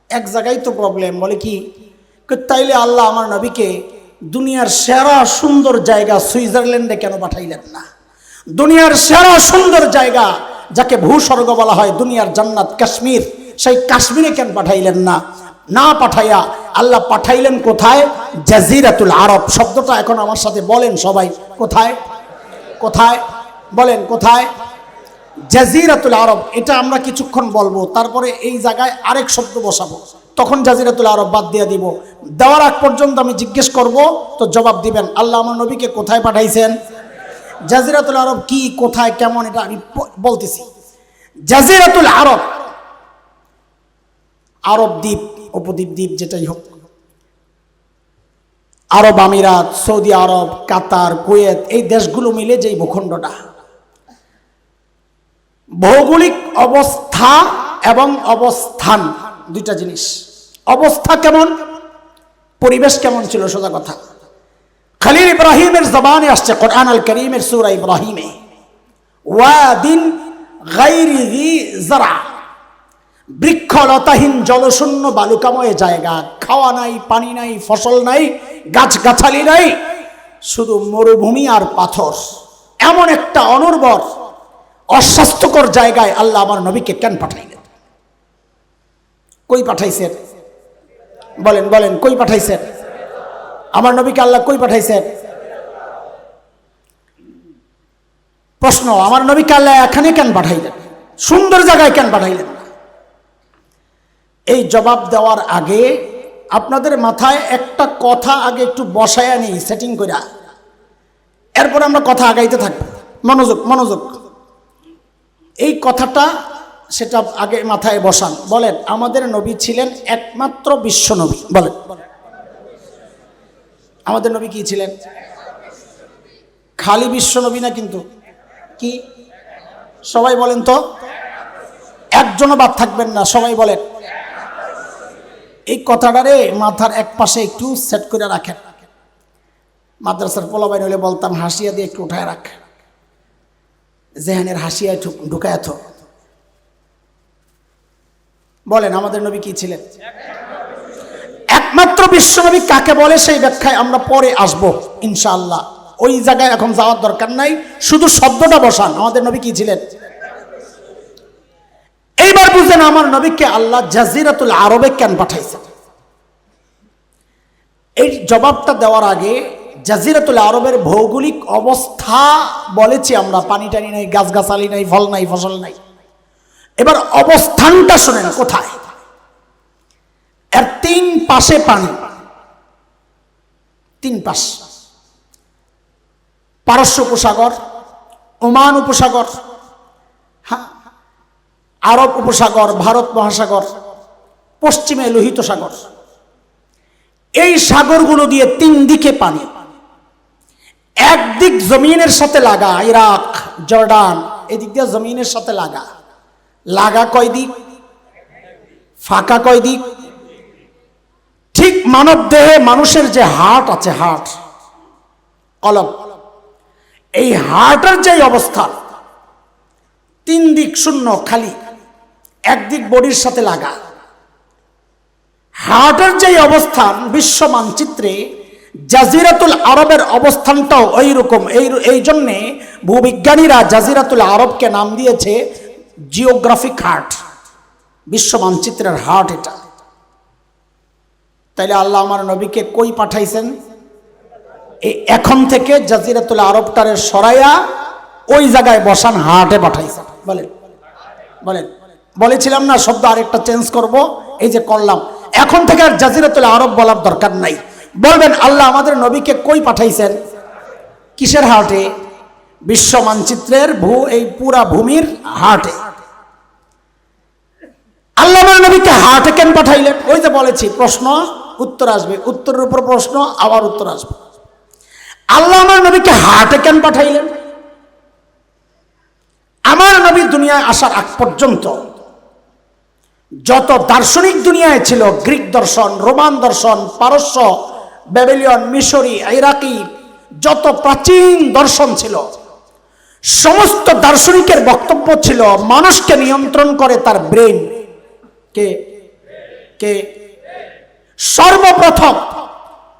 এক জায়গায় তো প্রবলেম, বলে কি তাইলে আল্লাহ আমার নবীকে দুনিয়ার সেরা সুন্দর জায়গা সুইজারল্যান্ডে কেন পাঠাইলেন না? দুনিয়ার সেরা সুন্দর জায়গা যাকে ভূস্বর্গ বলা হয়, দুনিয়ার জান্নাত কাশ্মীর, সেই কাশ্মীরে কেন পাঠাইলেন না? না পাঠাইয়া আল্লাহ পাঠাইলেন কোথায়? জাজিরাতুল আরব। শব্দটা এখন আমার সাথে বলেন সবাই, কোথায়? কোথায় বলেন, কোথায়? জাজিরাতুল আরব। এটা আমরা কিছুক্ষণ বলবো, তারপরে এই জায়গায় আরেক শব্দ বসাবো, তখন জাজিরাতুল আরব বাদ দিয়ে দিব। দেওয়ার আগ পর্যন্ত আমি জিজ্ঞেস করব, তো জবাব দিবেন আল্লাহ আমার নবীকে কোথায় পাঠাইছেন। জাজিরাতুল আরব কি, কোথায়, কেমন, এটা আমি বলতেছি। জাজিরাতুল আরব, আরব দ্বীপ, উপদ্বীপ, দ্বীপ যেটাই হোক, আরব আমিরাত, সৌদি আরব, কাতার, কুয়েত, এই দেশগুলো মিলে যেই ভূখণ্ডটা, ভৌগোলিক অবস্থা এবং অবস্থান দুইটা জিনিস। অবস্থা কেমন, পরিবেশ কেমন ছিল, সোজা কথা। খলিল ইব্রাহিমের জবানে আসছে কোরআন আল করিমের সূরা ইব্রাহিমে, ওয়াদিন গায়রি যি যারা, বৃক্ষলতাহীন জলশূন্য বালুকাময় জায়গা, খাওয়া নাই, পানি নাই, ফসল নাই, গাছগাছালি নাই, শুধু মরুভূমি আর পাথর। এমন একটা অনুর্বর অস্বাস্থ্যকর জায়গায় আল্লাহ আমার নবীকে কেন পাঠাইলেন? কই পাঠাইছেন? বলেন বলেন, কই পাঠাইছেন আমার নবীকে? আল্লাহ কই পাঠাইছেন? প্রশ্ন, আমার নবীকে আল্লাহ এখানে কেন পাঠাইলেন? সুন্দর জায়গায় কেন পাঠাইলেন? এই জবাব দেওয়ার আগে আপনাদের মাথায় একটা কথা আগে একটু বসায়া নেই, সেটিং করে, এরপর আমরা কথা আগাইতে থাকবো। মনোযোগ, মনোযোগ। এই কথাটা সেটা আগে মাথায় বসান। বলেন, আমাদের নবী ছিলেন একমাত্র বিশ্ব নবী। বলেন, আমাদের নবী কি ছিলেন? খালি বিশ্ব নবী না কিন্তু, কি? সবাই বলেন তো, একজনও বাদ থাকবেন না, সবাই বলেন। এই কথাটারে মাথার এক পাশে একটু সেট করে রাখেন। মাদ্রাসার পোলাবাইন হলে বলতাম হাসিয়া দিয়ে একটু উঠায় রাখ, জেহানের হাসিয়া ঢুকায়। তো বলেন, আমাদের নবী কি ছিলেন? একমাত্র বিশ্বনবী কাকে বলে সেই ব্যাখ্যায় আমরা পরে আসব ইনশাআল্লাহ। ওই জায়গায় এখন যাওয়ার দরকার নাই, শুধু শব্দটা বসান, আমাদের নবী কি ছিলেন। এইবার বুঝেন আমার নবীকে আল্লাহ জাজিরাতুল আরবে কেন পাঠাইছেন। এই জবাবটা দেওয়ার আগে জাজিরাতুল আরবের ভৌগোলিক অবস্থা বলেছি আমরা, পানি টানি নাই, গাছগাছালি নাই, ফল নাই, ফসল নাই। এবার অবস্থানটা শুনেন, কোথায়? এর তিন পাশে পানি, তিন পাশ, পারস্য উপসাগর, ওমান উপসাগর, হ্যাঁ, আরব উপসাগর, ভারত মহাসাগর, পশ্চিমে লোহিত সাগর। এই সাগরগুলো দিয়ে তিন দিকে পানি। একদিক জমিনের সাথে লাগা, ইরাক, জর্ডান, এদিক দিয়ে জমিনের সাথে লাগা। লাগা কয় দিক, ফাঁকা কয় দিক? ঠিক মানব দেহে মানুষের যে হার্ট আছে, হার্ট, কলব, এই হার্টের যে অবস্থা, তিন দিক শূন্য খালি, একদিক বডির সাথে লাগা। হার্টের যে অবস্থান বিশ্ব মানচিত্রে, জাজিরাতুল আরবের অবস্থানটাও ওই রকম। এই জন্যে ভূবিজ্ঞানীরা জাজিরাতুল আরবকে নাম দিয়েছে জিওগ্রাফিক হার্ট, বিশ্ব মানচিত্রের হার্ট এটা। তাইলে আল্লাহ আমার নবীকে কই পাঠাইছেন? এখন থেকে জাজিরাতুল আরবটারে সরাইয়া ওই জায়গায় বসান, হার্টে পাঠাইছেন। বলেন বলেন, বলেছিলাম না শব্দ আরেকটা চেঞ্জ করব, এই যে করলাম। এখন থেকে আর জাজিরাতুল আরব বলার দরকার নাই। বলবেন আল্লাহ আমাদের নবীকে কই পাঠাইছেন? কিসের হার্টে? বিশ্ব মানচিত্রের এই পুরা ভূমির হার্টে। আল্লাহ আমার নবীকে হার্টে কেন পাঠাইলেন? ওই যে বলেছি, প্রশ্ন উত্তর আসবে, উত্তরের উপর প্রশ্ন, আবার উত্তর আসবে। আল্লাহ আমার নবীকে হার্টে কেন পাঠাইলেন? আমার নবী দুনিয়ায় আসার আগ পর্যন্ত যত দার্শনিক দুনিয়ায় ছিল, গ্রিক দর্শন, রোমান দর্শন, পারস্য, ব্যাবিলিয়ন, মিশরি, ইরাকি, যত প্রাচীন দর্শন ছিল, সমস্ত দার্শনিকের বক্তব্য ছিল মানুষকে নিয়ন্ত্রণ করে তার ব্রেন। কে কে? সর্বপ্রথম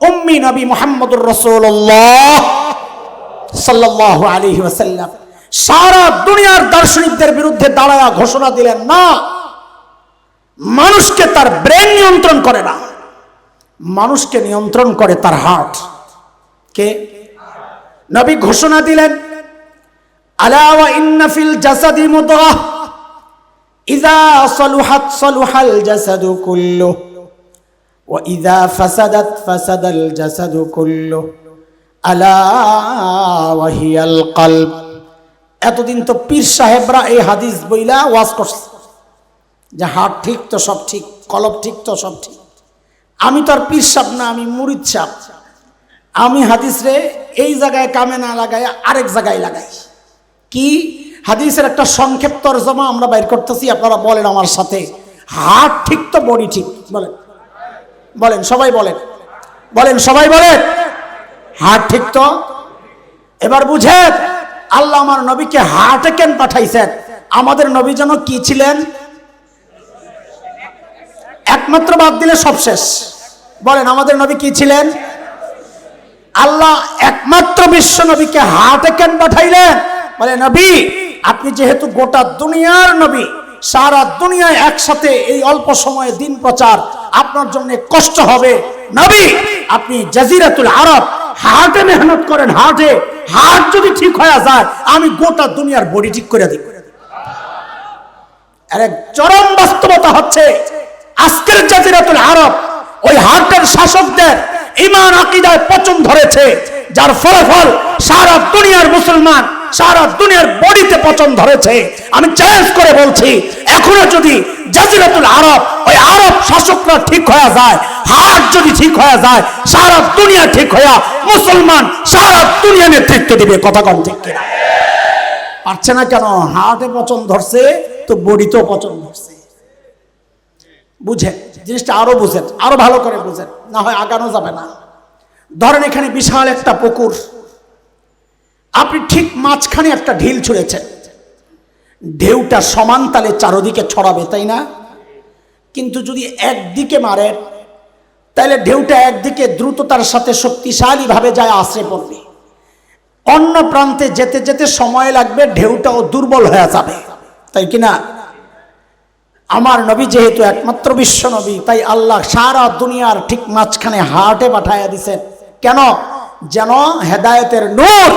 উম্মি নবী মুহাম্মদুর রাসূলুল্লাহ সাল্লাল্লাহু আলাইহি ওয়াসাল্লাম সারা দুনিয়ার দার্শনিকদের বিরুদ্ধে দাঁড়ায়া ঘোষণা দিলেন, না, মানুষকে তার ব্রেন নিয়ন্ত্রণ করে না, মানুষকে নিয়ন্ত্রণ করে তার হার্ট। কে? নবী ঘোষণা দিলেন, আলা ওয়া ইন্না ফিল জাসাদি মুদগাহ ইযা সালুহাত সালুহাল জাসাদু কুল্লুহু ওয়া ইযা ফাসাদাত ফাসাদাল জাসাদু কুল্লুহু আলা ওয়া হিয়াল কলব। এতদিন তো পীর সাহেবরা এই হাদিস বইলা ওয়াজ করছে যে হার্ট ঠিক তো সব ঠিক, কলব ঠিক তো সব ঠিক। আমি তো আর পীর সাহেব না, আমি মুরিদ সাহেব। আমি হাদিস রে এই জায়গায় কামে না লাগাই আরেক জায়গায় লাগাই। কি? হাদিসের একটা সংক্ষেপ তরজমা আমরা বাইর করতেছি, আপনারা বলেন আমার সাথে, হার্ট ঠিক তো বডি ঠিক। বলেন বলেন সবাই বলেন, বলেন সবাই বলেন, হার্ট ঠিক তো। এবার বুঝেন আল্লাহ আমার নবীকে হার্টে কেন পাঠাইছেন? আমাদের নবী যেন কি ছিলেন? একমাত্র বাদ দিলে সব শেষ। বলেন আমাদের নবী কি ছিলেন? আল্লাহ একমাত্র বিশ্ব নবীকে হার্টে কেন পাঠাইলেন? বলে নবী, আপনি যেহেতু গোটা দুনিয়ার নবী, সারা দুনিয়ায় একসাথে এই অল্প সময়ে দিন প্রচার আপনার জন্য কষ্ট হবে। নবী, আপনি জাজিরাতুল আরব হার্টে মেহনত করেন। হার্টে হার্ট যদি ঠিক হয়ে যায়, আমি গোটা দুনিয়ার বডি ঠিক করে দিই। আরে চরম বাস্তবতা হচ্ছে আজকের জাজিরাতুল আরব ওই হার্টের শাসকদের ঈমান আকীদায় পচন ধরেছে, যার ফলাফল সারা দুনিয়ার মুসলমান, সারা দুনিয়ার বডিতে পচন ধরেছে। আমি চ্যালেঞ্জ করে বলছি, এখনো যদি জাজিরাতুল আরব ওই আরব শাসকরা ঠিক হয়ে যায়, হার্ট যদি ঠিক হয়ে যায়, সারা দুনিয়া ঠিক হয়ে মুসলমান সারা দুনিয়া নেতৃত্ব দিবে। কথা কম ঠিক কিনা? পারছে না কেন? হার্টে পচন ধরছে তো বডিতেও পচন ধরছে। বুঝেন জিনিসটা, আরো বুঝেন, আরো ভালো করে বুঝেন, না হয় আগানো যাবে না। ধরেন এখানে বিশাল একটা পুকুর, আপনি ঠিক মাঝখানে একটা ঢিল ছুঁড়েছেন, ঢেউটা সমান তালে চারদিকে ছড়াবে, তাই না? কিন্তু যদি একদিকে মারেন, তাহলে ঢেউটা একদিকে দ্রুততার সাথে শক্তিশালী ভাবে যায় আশ্রে পড়বে, অন্য প্রান্তে যেতে যেতে সময় লাগবে, ঢেউটাও দুর্বল হয়ে যাবে, তাই কিনা? আমার নবী যেহেতু একমাত্র বিশ্ব নবী, তাই আল্লাহ সারা দুনিয়ার ঠিক মাঝখানে হার্টে পাঠাইয়া দিছেন। কেন? যেন হেদায়েতের নূর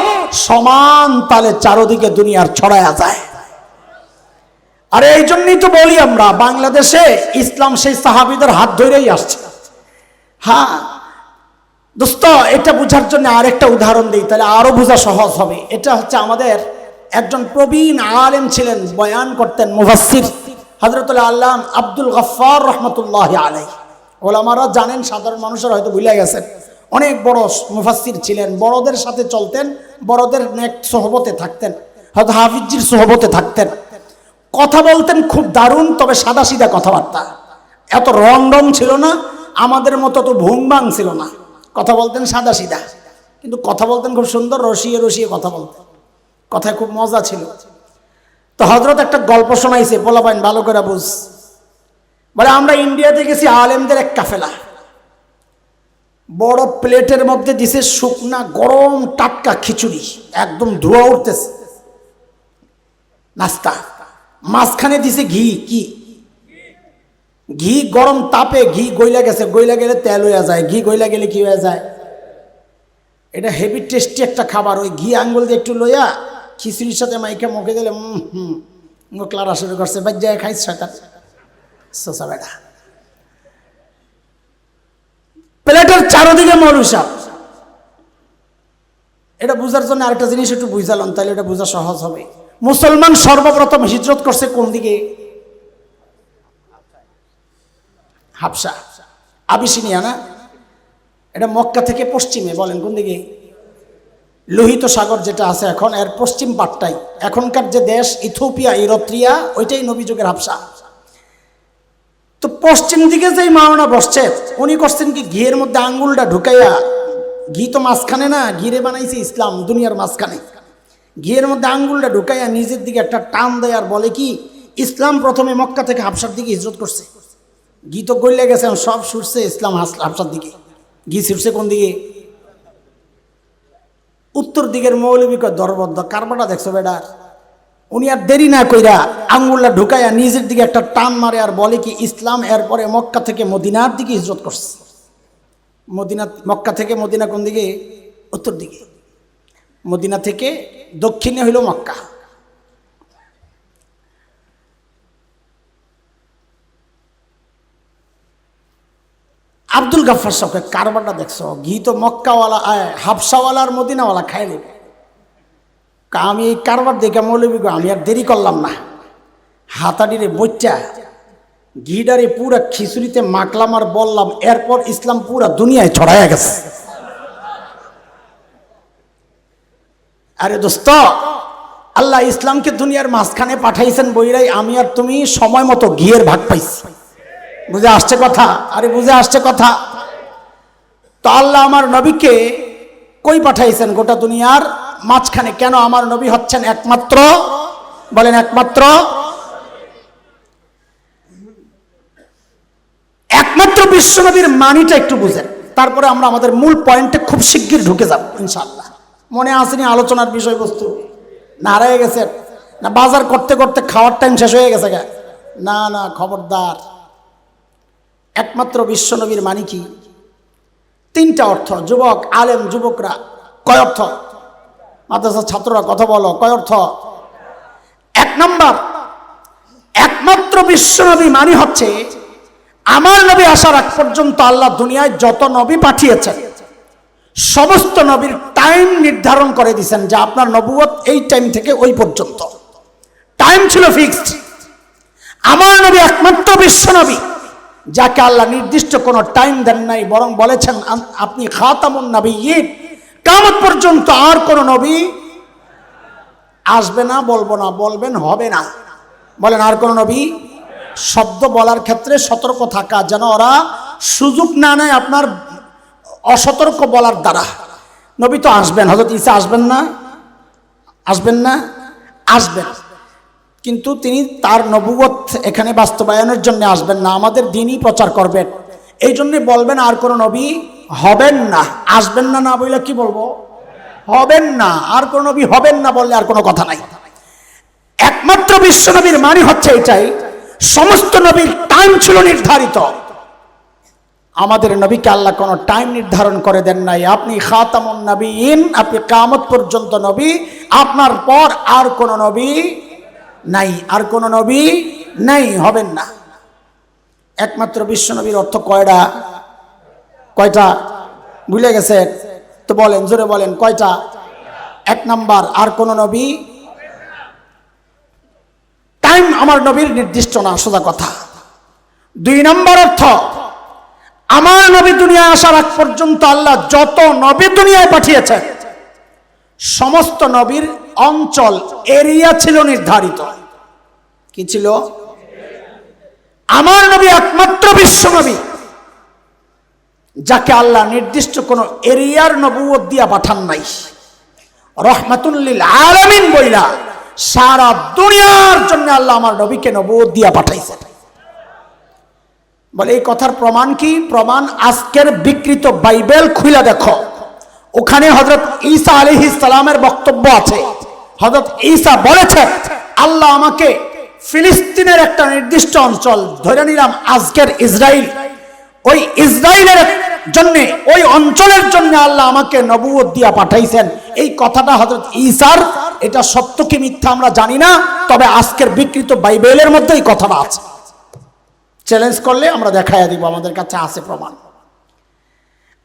সমান তালে চারদিকে দুনিয়ার ছড়ায়া যায়। আর এই জন্যই তো বলি আমরা, বাংলাদেশে ইসলাম সেই সাহাবীদের হাত ধরেই আসছে। হ্যাঁ দোস্ত, এটা বুঝার জন্য আরেকটা উদাহরণ দিই, তাহলে আরো বোঝা সহজ হবে। এটা হচ্ছে আমাদের একজন প্রবীণ আলেম ছিলেন, বয়ান করতেন, মুফাসসির হযরতুল আল্লামা আব্দুল গফফার রাহমাতুল্লাহি আলাইহি। ওলামারা জানেন, সাধারণ মানুষের হয়তো ভুলে গেছেন। অনেক বড় মুফাসসির ছিলেন, বড়দের সাথে চলতেন, বড়দের নেক সোহবতে থাকতেন, হয়তো হাফিজজির সোহবতে থাকতেন। কথা বলতেন খুব দারুণ, তবে সাদাসিধা কথাবার্তা, এত রং রং ছিল না, আমাদের মতো তো ভুংবাং ছিল না। কথা বলতেন সাদাসিধা, কিন্তু কথা বলতেন খুব সুন্দর, রসিয়ে রসিয়ে কথা বলতেন, কথায় খুব মজা ছিল। তো হযরত একটা গল্প শোনাইছে, পোলাপাইন ভালো করে বুঝ। বলে আমরা ইন্ডিয়াতে গেছি, আলেমদের এক কাফেলা, বড় প্লেটের মধ্যে দিছে শুকনা গরম টাটকা খিচুড়ি, একদম ধোঁয়া উঠতেছে নাস্তা, মাঝখানে দিছে ঘি। কি ঘি? গরম তাপে ঘি গইলা গেছে, গইলা গেলে তেল হয়ে যায়, ঘি গইলা গেলে কি হয়ে যায়? এটা হেভি টেস্টি একটা খাবার। ওই ঘি আঙ্গুল দিয়ে একটু লইয়া খিচুড়ির সাথে মাইকে মুখে দিলে ক্লারা শুরু করছে, বাজ্যায় খাইছ শয়তান সোসা বেটা। প্লেটের চারদিকে মৌলভী সাহেব। এটা বুঝার জন্য আরেকটা জিনিস একটু বুঝালাম, তাহলে এটা বোঝা সহজ হবে। মুসলমান সর্বপ্রথম হিজরত করছে কোন দিকে? হাবশা, আবিসিনিয়া না? এটা মক্কা থেকে পশ্চিমে, বলেন কোন দিকে? লোহিত সাগর যেটা আছে এখন, এর পশ্চিম পাটটাই এখনকার যে দেশ ইথিওপিয়া, ইরিত্রিয়া, ওইটাই নবী যুগের হাবশা। তো পশ্চিম দিকে যেই মাওনা বসছে, উনি করছেন কি, ঘিয়ের মধ্যে আঙ্গুলটা ঢুকাইয়া, ঘি তো মাঝখানে না, ঘিরে বানাইছে ইসলাম দুনিয়ার মাঝখানে, ঘিয়ের মধ্যে আঙ্গুলটা ঢুকাইয়া নিজের দিকে একটা টান দেয় আর বলে কি, ইসলাম প্রথমে মক্কা থেকে হাবশার দিকে হিজরত করছে। ঘি তো গলে গেছে, সব ছুটছে ইসলাম হাবশার দিকে। ঘি ছুটছে কোন দিকে? উত্তর দিকের মৌলবী কয় দরবদ্ধ, কারবাটা দেখছো বেডার। উনি আর দেরি না কইরা আঙ্গুলটা ঢুকাইয়া নিজের দিকে একটা টান মারে আর বলে কি, ইসলাম এরপরে মক্কা থেকে মদিনার দিকে হিজরত করছে। মক্কা থেকে মদিনা কোন দিকে? উত্তর দিকে। মদিনা থেকে দক্ষিণে হইল মক্কা। আব্দুল গাফফার সাহেব, কারবারটা দেখছো? ঘি তো মক্কাওয়ালা, হাবসাওয়ালার মদিনাওয়ালা খাই নেবে। আমি এই কারবার দেখে মৌলবী গো, আমি আর দেরি করলাম না, হাতাডিরে বইটা ঘিডারে পুরা খিচুড়িতে মাখলাম আর বললাম, এরপর ইসলাম পুরা দুনিয়ায় ছড়াইয়া গেছে। আরে দোস্ত, আল্লাহ ইসলামকে দুনিয়ার মাঝখানে পাঠাইছেন বইরাই আমি আর তুমি সময় মতো ঘিয়ের ভাগ পাইছি। বুঝে আসছে কথা? আরে বুঝে আসছে কথা? তো আল্লাহ আমার নবীকে কই পাঠাইছেন? গোটা দুনিয়ার মাঝখানে। কেন? আমার নবী হচ্ছেন একমাত্র, বলেন একমাত্র, একমাত্র বিশ্ব নবীর মানিটা একটু বুঝেন, তারপরে আমরা আমাদের মূল পয়েন্টে খুব শিগগির ঢুকে যাব ইনশাআল্লাহ। মনে আসেনি আলোচনার বিষয়বস্তু? না হারিয়ে গেছে? না বাজার করতে করতে খাওয়ার টাইম শেষ হয়ে গেছে? না না, খবরদার। একমাত্র বিশ্ব নবীর মানি কি? তিনটা অর্থ। যুবক, আলেম যুবকরা, কয় অর্থ? মাদ্রাসার ছাত্ররা কথা বলো, কয় অর্থ? এক নাম্বার, একমাত্র বিশ্ব নবী মানি হচ্ছে, আমার নবী আসার আগ পর্যন্ত আল্লাহ দুনিয়ায় যত নবী পাঠিয়েছেন সমস্ত নবীর টাইম নির্ধারণ করে দিয়েছেন যে আপনার নবুয়ত এই টাইম থেকে ওই পর্যন্ত, টাইম ছিল ফিক্সড। আমার নবী একমাত্র বিশ্ব নবী যাকে আল্লাহ নির্দিষ্ট কোনো টাইম দেন নাই, বরং বলেছেন আপনি খাতামুন নবিয়্যিন, কিয়ামত পর্যন্ত আর কোন নবী আসবে না। বলবো না, বলবেন হবে না। বলেন আর কোন নবী। শব্দ বলার ক্ষেত্রে সতর্ক থাকা, যেন ওরা সুযোগ না নেয় আপনার অসতর্ক বলার দ্বারা। নবী তো আসবেন, হযরত ঈসা আসবেন না? আসবেন না? আসবেন, কিন্তু তিনি তার নবুয়ত এখানে বাস্তবায়নের জন্য আসবেন না, আমাদের দ্বীনই প্রচার করবেন। এই জন্য বলবেন আর কোন নবী হবেন না। আসবেন না না বললে কি বলবো? হবেন না। আর কোন নবী হবেন না বললে আর কোনো কথা নাই। একমাত্র বিশ্ব নবীর মানে হচ্ছে এটাই, সমস্ত নবীর টাইম ছিল নির্ধারিত, আমাদের নবীকে আল্লাহ কোনো টাইম নির্ধারণ করে দেন নাই। আপনি খাতামুন নবিয়্যিন, আপনি কিয়ামত পর্যন্ত নবী, আপনার পর আর কোন নবী নাই, আর কোন নবী নাই, হবেন না। একমাত্র বিশ্ব নবীর অর্থ কয়টা? কয়টা ভুলে গেছে? তো বলেন, জোরে বলেন, কয়টা? এক নাম্বার, আর কোন নবী, টাইম আমার নবীর নির্দিষ্ট না, সোজা কথা। দুই নাম্বার অর্থ, আমার নবী দুনিয়ায় আসার আগ পর্যন্ত আল্লাহ যত নবী দুনিয়ায় পাঠিয়েছেন সমস্ত নবীর অঞ্চল, এরিয়া ছিল নির্ধারিত। কি ছিল? আমার নবী একমাত্র বিশ্ব নবী যাকে আল্লাহ নির্দিষ্ট কোন এরিয়ার নবুয়ত দিয়া পাঠান নাই। রহমাতুল লিল আলামিন বইলা সারা দুনিয়ার জন্য আল্লাহ আমার নবীকে নবুয়ত দিয়া পাঠাইছেন। বলে এই কথার প্রমাণ কি? প্রমাণ আজকের বিকৃত বাইবেল খুলে দেখো, ওখানে হযরত ঈসা আলাইহিস সালামের বক্তব্য আছে। হযরত ঈসা বলেছে, আল্লাহ আমাকে ফিলিস্তিনের একটা নির্দিষ্ট অঞ্চল, ধরে নিলাম আজকের ইসরায়েল, ওই ইসরায়েলের জন্য, ওই অঞ্চলের জন্য আল্লাহ আমাকে নবুয়ত দিয়া পাঠাইছেন। এই কথাটা হযরত ঈসার, এটা সত্য কি মিথ্যা আমরা জানি না, তবে আজকের বিকৃত বাইবেলের মধ্যে এই কথাটা আছে। চ্যালেঞ্জ করলে আমরা দেখাইয়া দিব, আমাদের কাছে আছে প্রমাণ।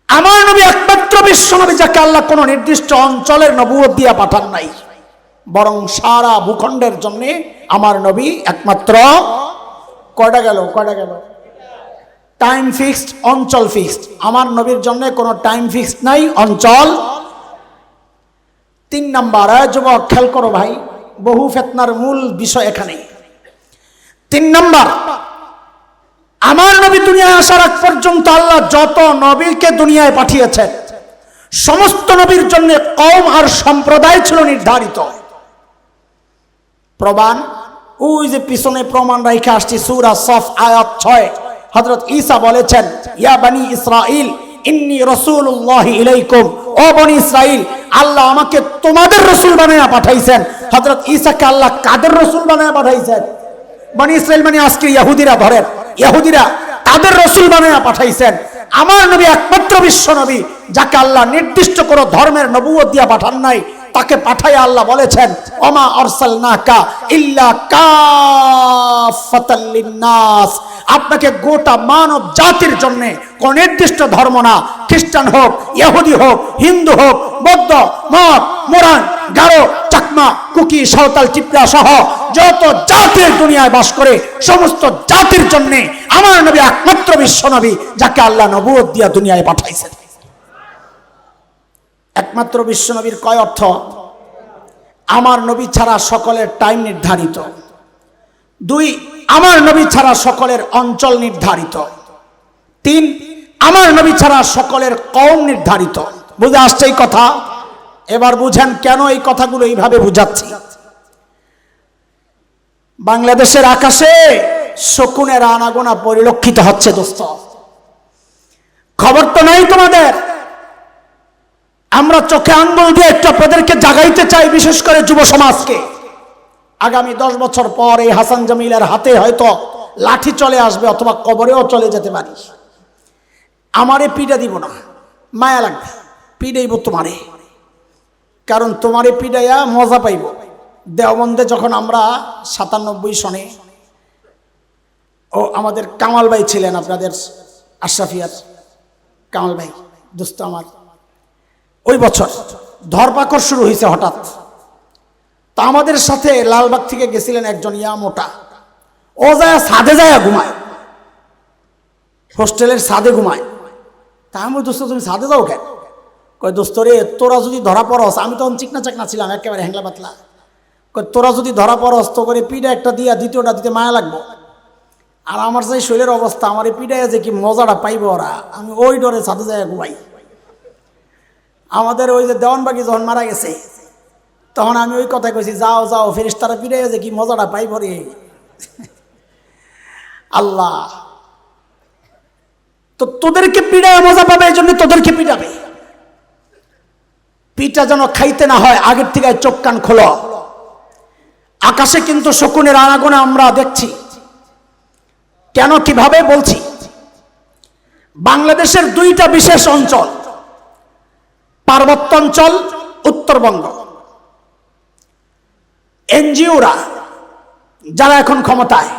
আমার নবী একমাত্র বিশ্ব নবী যাকে আল্লাহ কোন নির্দিষ্ট অঞ্চলের নবুয়ত দিয়া পাঠান নাই, বরং সারা ভূখণ্ডের জন্য আমার নবী একমাত্র। কয়টা গেল? কয়টা গেল? টাইম ফিক্সড, অঞ্চল ফিক্সড। আমার নবীর জন্য কোনো টাইম ফিক্সড নাই, অঞ্চল। তিন নাম্বার, যুবক খেয়াল করো ভাই, বহু ফিতনার মূল বিষয় এখানে। তিন নাম্বার, আমার নবী দুনিয়ায় আসার আগ পর্যন্ত আল্লাহ যত নবীকে দুনিয়ায় পাঠিয়েছেন সমস্ত নবীর জন্য কওম আর সম্প্রদায় ছিল নির্ধারিত। প্রমাণ ওই যে পিছনে প্রমাণ রেখে আসছি, সূরা সফ আয়াত 6, হযরত ঈসা বলেছেন, ইয়া বনি ইসরাইল ইন্নী রাসূলুল্লাহি ইলাইকুম, ও বনি ইসরাইল আল্লাহ আমাকে তোমাদের রাসূল বানায়া পাঠাইছেন। হযরত ঈসাকে আল্লাহ কাদের রাসূল বানায়া পাঠাইছেন? বনি ইসরাইল মানে আজকে ইহুদিরা, ধরেন ইহুদিরা তাদের রাসূল বানায়া পাঠাইছেন। আমার নবী একমাত্র বিশ্ব নবী যাকে আল্লাহ নির্দিষ্ট কোনো ধর্মের নবুয়ত দিয়া পাঠান নাই, তাকে পাঠায় আল্লাহ বলেছেন, ওমা আরসালনাকা ইল্লা কাফাতাল লিন্নাস, আপনাকে গোটা মানব জাতির জন্য কোন নির্দিষ্ট ধর্ম না, খ্রিস্টান হোক, ইহুদি হোক, হিন্দু হোক, বৌদ্ধ, মগ, মোরান, গারো, চাকমা, কুকি, সাঁওতাল, চিপড়া সহ যত জাতির দুনিয়ায় বাস করে সমস্ত জাতির জন্য আমার নবী একমাত্র বিশ্ব নবী যাকে আল্লাহ নবুয়ত দিয়া দুনিয়ায় পাঠাইছেন। একমাত্র বিশ্ব নবীর কয় অর্থ? আমার নবী ছাড়া সকলের টাইম নির্ধারিত। দুই, আমার নবী ছাড়া সকলের অঞ্চল নির্ধারিত। তিন, আমার নবী ছাড়া সকলের কওম নির্ধারিত। বুঝে আসছে এই কথা? এবার বুঝেন কেন এই কথাগুলো এইভাবে বুঝাচ্ছি। বাংলাদেশের আকাশে শকুনের আনাগোনা পরিলক্ষিত হচ্ছে দোস্ত, খবর তো নাই তোমাদের? আমরা চোখে আঙ্গুল দিয়ে একটু আপনাদেরকে জাগাইতে চাই, বিশেষ করে যুব সমাজকে। আগামী 10 বছর পর এই হাসান জামিলের হাতে হয়তো লাঠি চলে আসবে অথবা কবরেও চলে যেতে পারি। আমারে পিডা দিব না, মায়া লাগবে, পিডাইব তোমারে, কারণ তোমারে পিডাইয়া মজা পাইব। দেওবন্দে যখন আমরা 97 সনে, ও আমাদের কামাল ভাই ছিলেন, আপনাদের আশরাফিয়ার কামাল ভাই দোস্ত আমার, ওই বছর ধরপাকড় শুরু হয়েছে হঠাৎ। তা আমাদের সাথে লালবাগ থেকে গেছিলেন একজন ইয়া মোটা, ও যায় ছাদে যায় ঘুমায়, হোস্টেলের ছাদে ঘুমায়। তা আমি, দোস্ত তুমি ছাদে যাও কেন? কয় দোস্ত রে, তোরা যদি ধরা পড়স, আমি তখন চিকনা চাকনা ছিলাম একেবারে হ্যাংলা পাতলা, কয় তোরা যদি ধরা পড়স তো করে পিঠা একটা দিয়া দ্বিতীয়টা দিতে মায়া লাগবো। আর আমার সেই শরীরের অবস্থা, আমার এই পিঠায় যে কি মজাটা পাইব ওরা, আমি ওই ডরে ছাদে যায় ঘুমাই। আমাদের ওই যে দেওয়ানবাগি যখন মারা গেছে তখন আমি ওই কথাই কইছি, যাও যাও ফেরেশতারা পিড়াইয়া যে কি মজাটা পাইব রে আল্লাহ। তো তোদেরকে পিড়ায় মজা পাবে, এই জন্য তোদেরকে পিটাবে। পিঠা যেন খাইতে না হয় আগের থেকে চোখ কান খোলো। আকাশে কিন্তু শকুনের আনাগোনা আমরা দেখছি। কেন, কিভাবে বলছি? বাংলাদেশের 2টা বিশেষ অঞ্চল, পার্বত্য অঞ্চল, উত্তরবঙ্গ, এনজিওরা যারা এখন ক্ষমতায়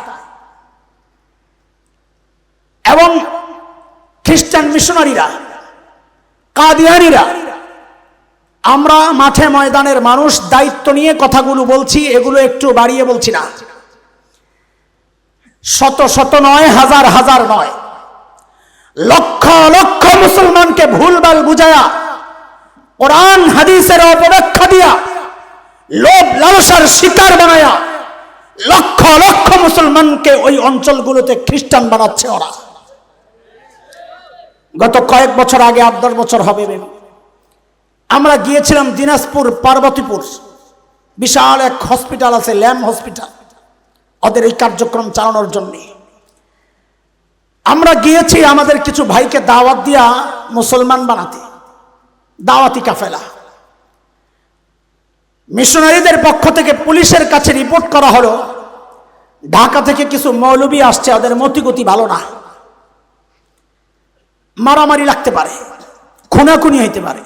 এবং খ্রিস্টান মিশনারিরা, কাদিয়ানীরা, আমরা মাঠে ময়দানের মানুষ দায়িত্ব নিয়ে কথাগুলো বলছি, এগুলো একটু বাড়িয়ে বলছি না। শত শত নয়, হাজার হাজার নয়, লক্ষ লক্ষ মুসলমানকে ভুলভাল বুঝায়া, কোরআন হাদিসের অপব্যাখ্যা দিয়া, লোভ লালসার শিকার বানায়া লক্ষ লক্ষ মুসলমানকে ওই অঞ্চলগুলোতে খ্রিস্টান বানাচ্ছে ওরা। গত কয়েক বছর আগে, 8-10 বছর হবে, আমরা গিয়েছিলাম দিনাজপুর পার্বতীপুর, বিশাল এক হসপিটাল আছে, ল্যাম্প হসপিটাল, ওদের এই কার্যক্রম চালানোর জন্য আমরা গিয়েছি আমাদের কিছু ভাইকে দাওয়াত দিয়া মুসলমান বানাতে, দাওয়াতি কাফেলা। মিশনারিদের পক্ষ থেকে পুলিশের কাছে রিপোর্ট করা হলো, ঢাকা থেকে কিছু মৌলবী আসছে, ওদের মতিগতি ভালো না, মারামারি লাগতে পারে, খুনাখুনি হইতে পারে।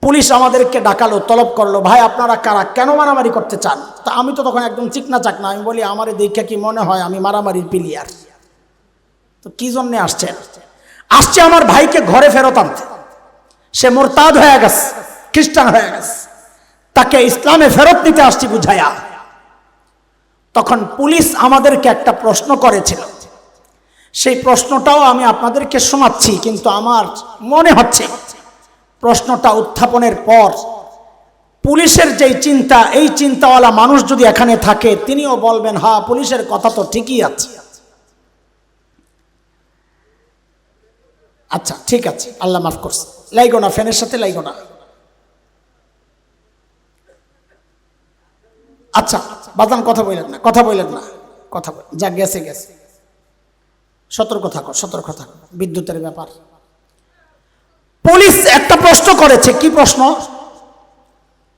পুলিশ আমাদেরকে ডাকালো, তলব করলো, ভাই আপনারা কারা, কেন মারামারি করতে চান? তা আমি তো তখন একদম চিকনা চাকনা, আমি বলি আমারে দেখে কি মনে হয় আমি মারামারির প্লেয়ার? তো কি জন্যে আসছেন? আসছে আমার ভাইকে ঘরে ফেরত আনতে। সে মুরতাদ হয়ে গেছে, খ্রিস্টান হয়ে গেছে, তাকে ইসলামে ফেরত নিতে আসছি বুঝাইয়া। তখন পুলিশ আমাদেরকে একটা প্রশ্ন করেছিল, সেই প্রশ্নটাও আমি আপনাদেরকে শোনাচ্ছি, কিন্তু আমার মনে হচ্ছে প্রশ্নটা উত্থাপনের পর পুলিশের যেই চিন্তা, এই চিন্তাওয়ালা মানুষ যদি এখানে থাকে, তিনিও বলবেন হ্যাঁ পুলিশের কথা তো ঠিকই আছে। আচ্ছা ঠিক আছে, আল্লাহ মাফ করছে, লাইগো না, ফ্যানের সাথে লাইগো না। আচ্ছা বাদান কথা বললেন না, কথা বললেন না, কথা বল, যা গেছে গেছে। সতর্ক থাকো, সতর্ক থাকো, বিদ্যুতের ব্যাপার। পুলিশ একটা প্রশ্ন করেছে, কি প্রশ্ন?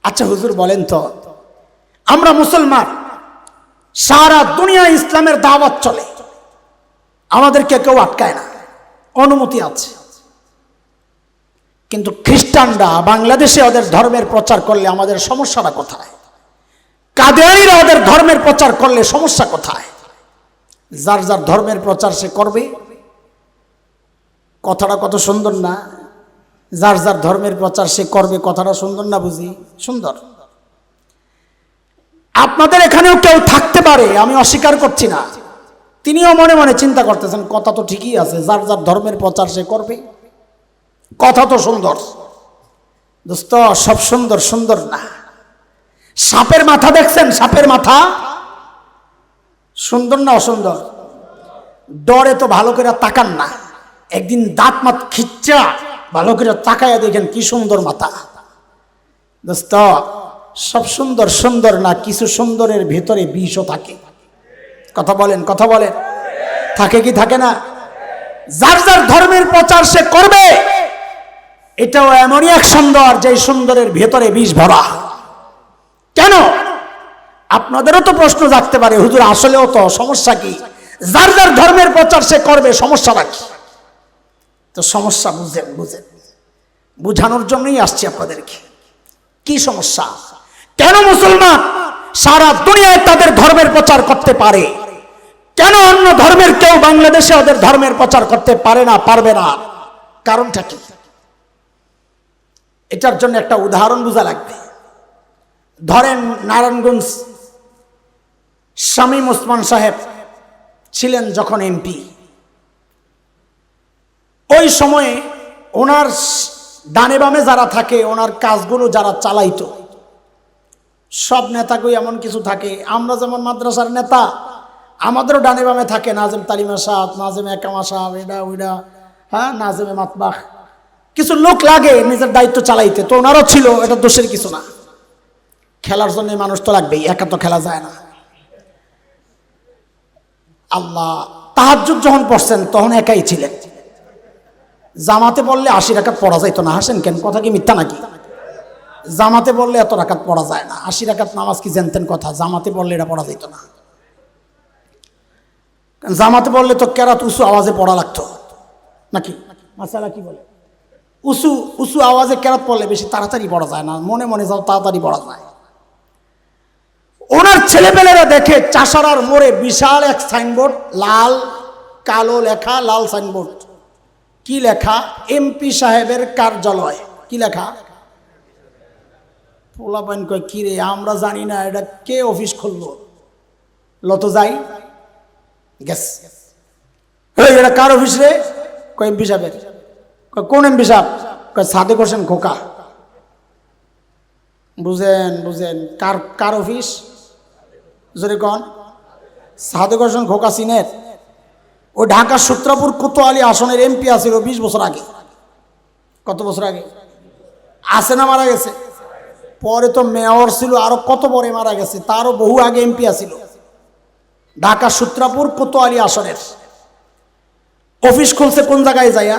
আচ্ছা হুজুর বলেন তো, আমরা মুসলমান, সারা দুনিয়া ইসলামের দাওয়াত চলে, আমাদেরকে কেউ আটকায় না, অনুমতি আছে, কিন্তু খ্রিস্টানরা বাংলাদেশে ওদের ধর্মের প্রচার করলে আমাদের সমস্যাটা কোথায়? কাদিয়ানীরা ওদের ধর্মের প্রচার করলে সমস্যা কোথায়? যার যার ধর্মের প্রচার সে করবে। কথাটা কত সুন্দর না? যার যার ধর্মের প্রচার সে করবে, কথাটা সুন্দর না? বুঝি সুন্দর। আপনাদের এখানেও কেউ থাকতে পারে, আমি অস্বীকার করছি না, তিনিও মনে মনে চিন্তা করতেছেন কথা তো ঠিকই আছে, যার যার ধর্মের প্রচার সে করবে, কথা তো সুন্দর। দোস্ত সব সুন্দর সুন্দর না। সাপের মাথা দেখছেন? সাপের মাথা সুন্দর না অসুন্দর? ডরে তো ভালো করে তাকান না, একদিন দাঁত মাত খিচ্চা ভালো করে তাকায়া দেখেন কি সুন্দর মাথা। দোস্ত সব সুন্দর সুন্দর না, কিছু সুন্দরের ভেতরে বিষও থাকে। কথা বলেন, কথা বলেন, থাকে কি থাকে না? যার যার ধর্মের প্রচার সে করবে, এটাও এমনই এক সুন্দর যে সুন্দরের ভেতরে বিষ ভরা। কেন? আপনাদেরও তো প্রশ্ন জাগতে পারে, হুজুর আসলেও তো সমস্যা কি? যার যার ধর্মের প্রচার সে করবে, সমস্যা রাখি। তো সমস্যা বুঝেন, বুঝেন, বুঝানোর জন্যই আসছি আপনাদেরকে। কি সমস্যা? কেন মুসলমান সারা দুনিয়ায় তাদের ধর্মের প্রচার করতে পারে, কেন অন্য ধর্মের কেউ বাংলাদেশে ওদের ধর্মের প্রচার করতে পারে না, পারবে না? কারণটা কি? এটার জন্য একটা উদাহরণ বোঝা লাগবে। ধরেন নারায়ণগঞ্জ শামীম ওসমান সাহেব ছিলেন যখন এমপি, ওই সময়ে ওনার ডানে বামে যারা থাকে, ওনার কাজগুলো যারা চালাইতো, সব নেতাকেই এমন কিছু থাকে, আমরা যেমন মাদ্রাসার নেতা, আমাদেরও ডানে বামে থাকে নাজেম তালিমা সাহেব, নাজেম একামা সাহেব, এটা ওইটা, হ্যাঁ নাজেমে মাতবাখ, কিছু লোক লাগে নিজের দায়িত্ব চালাইতে, তো ওনারও ছিল, এটা দোষের কিছু না। খেলার জন্য মানুষ তো লাগবেই, একা তো খেলা যায় না। আল্লাহ তাহাজ্জুদ যখন পড়ছেন তখন একাই ছিলেন, জামাতে বললে 80 রাকাত পড়া যাইতো না। হাসেন কেন? কথা কি মিথ্যা নাকি? জামাতে বললে এত রাকাত পড়া যায় না, 80 রাকাত নামাজ কি জানতেন কথা? জামাতে বললে এটা পড়া যাইতো না, জামাতে বললে তো কেরাত উঁচু আওয়াজে পড়া লাগতো নাকি? মাসালা কি বলে? উঁচু উঁচু আওয়াজে কেরাত পড়লে বেশি তাড়াতাড়ি পড়া যায় না, মনে মনে যাও তাড়াতাড়ি পড়া যায়। ওনার ছেলেপেলেরা দেখে চাষারার মোড়ে বিশাল এক সাইনবোর্ড, লাল কালো লেখা, লাল সাইনবোর্ড, কি লেখা? এমপি সাহেবের কার্যালয়। কি লেখা? পোলাপাইন কয় কি রে, আমরা জানি না এটা কে অফিস খুললো, লত যাই গেস, এটা কার অফিস রে? কয় এমপি সাহেবের। কোন এমপি সাহেব? কয় সাদেক হোসেন খোকা। বুঝেন, বুঝেন, কার কার অফিস? জোরে কন। সাদেক হোসেন খোকা সিনের? ওই ঢাকা সূত্রাপুর কোতোয়ালি আসনের এমপি আছিল 20 বছর আগে। কত বছর আগে? আছে না মারা গেছে? পরে তো মেয়র ছিল, আরো কত পরে মারা গেছে, তারও বহু আগে এমপি আছিল। ঢাকা সূত্রাপুর কোতোয়ালি আসনের অফিস খুলছে কোন জায়গায় যাইয়া?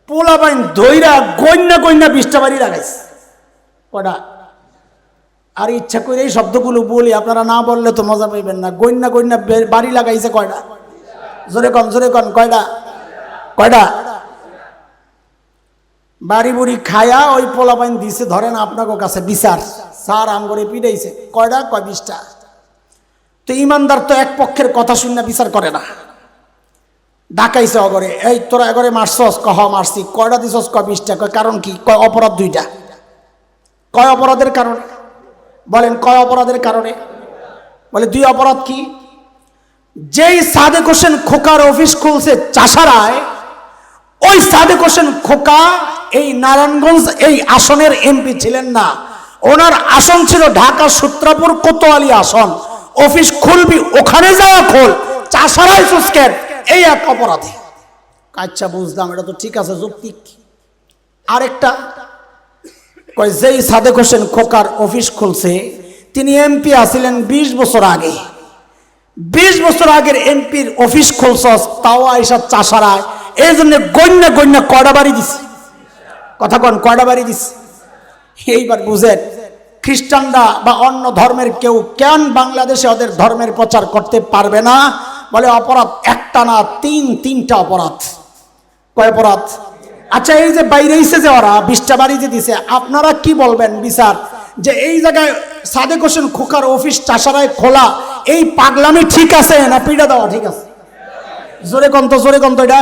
পোলাপাইন ধইরা গইনা গইনা 20টা বাড়ি লাগাইছে। কয়টা? আর ইচ্ছা করে এই শব্দগুলো বলি, আপনারা না বললে তো মজা পাইবেন না। গইনা গইনা বাড়ি লাগাইছে কয়টা? জোরে কন, জোরে কন, কয়টা? কয়টা? বাড়ি বুড়ি খায়া ওই পোলাপাইন দিছে, ধরেন আপনাকে কাছে বিচার, স্যার আঙ্গরে পিটাইছে, কয়টা? কয় 20টা। তো ইমানদার তো এক পক্ষের কথা শুনে বিচার করে না, ডাকাইছে অগরে, এই তোরা এগরে মারছস? কহ মারছি। কয়টা দিছস? কয় 20টা। কয় কারণ কি? কয় অপরাধ 2টা। কয় অপরাধের কারণে? বলেন কয় অপরাধের কারণে? বলে 2 অপরাধ কি? যেই সাদেক হোসেন খোকার অফিস খুলছে চাষারায়, ওই সাদেক হোসেন খোকা এই নারায়ণগঞ্জ এই আসনের এমপি ছিলেন না, ওনার আসন ছিল ঢাকা সূত্রাপুর কোতোয়ালি আসন। অফিস খুলবি ওখানে যাওয়া খোল, চাষারাই সুস্কের, এই এক অপরাধী। আচ্ছা বুঝলাম, এটা তো ঠিক আছে, যৌক্তিক। আরেকটা কয়, যেই সাদেক হোসেন খোকার অফিস খুলছে তিনি এমপি আছিলেন 20 বছর আগে। 20 বছর আগের এমপির অফিস খুলছস, তাও আইসা চাষারায়, এই জন্য গণ্য গণ্য কয়টা বাড়ি দিছে, কথা কন, কয়টা বাড়ি দিছে। এইবার বুঝেন, খ্রিস্টানরা বা অন্য ধর্মের কেউ কেন বাংলাদেশে ওদের ধর্মের প্রচার করতে পারবে না? বলে অপরাধ একটা না, তিনটা অপরাধ। কয় অপরাধ? আচ্ছা, এই যে বাইরে এসে যে ওরা 20টা বাড়ি যে দিছে, আপনারা কি বলবেন বিচার, যে এই জায়গায় সাদেক হোসেন খোকার অফিস চাষারায় খোলা, এই পাগলামি ঠিক আছে না পিঠা দেওয়া ঠিক আছে? জোরে কন্ত, জোরে কন্ত, এটা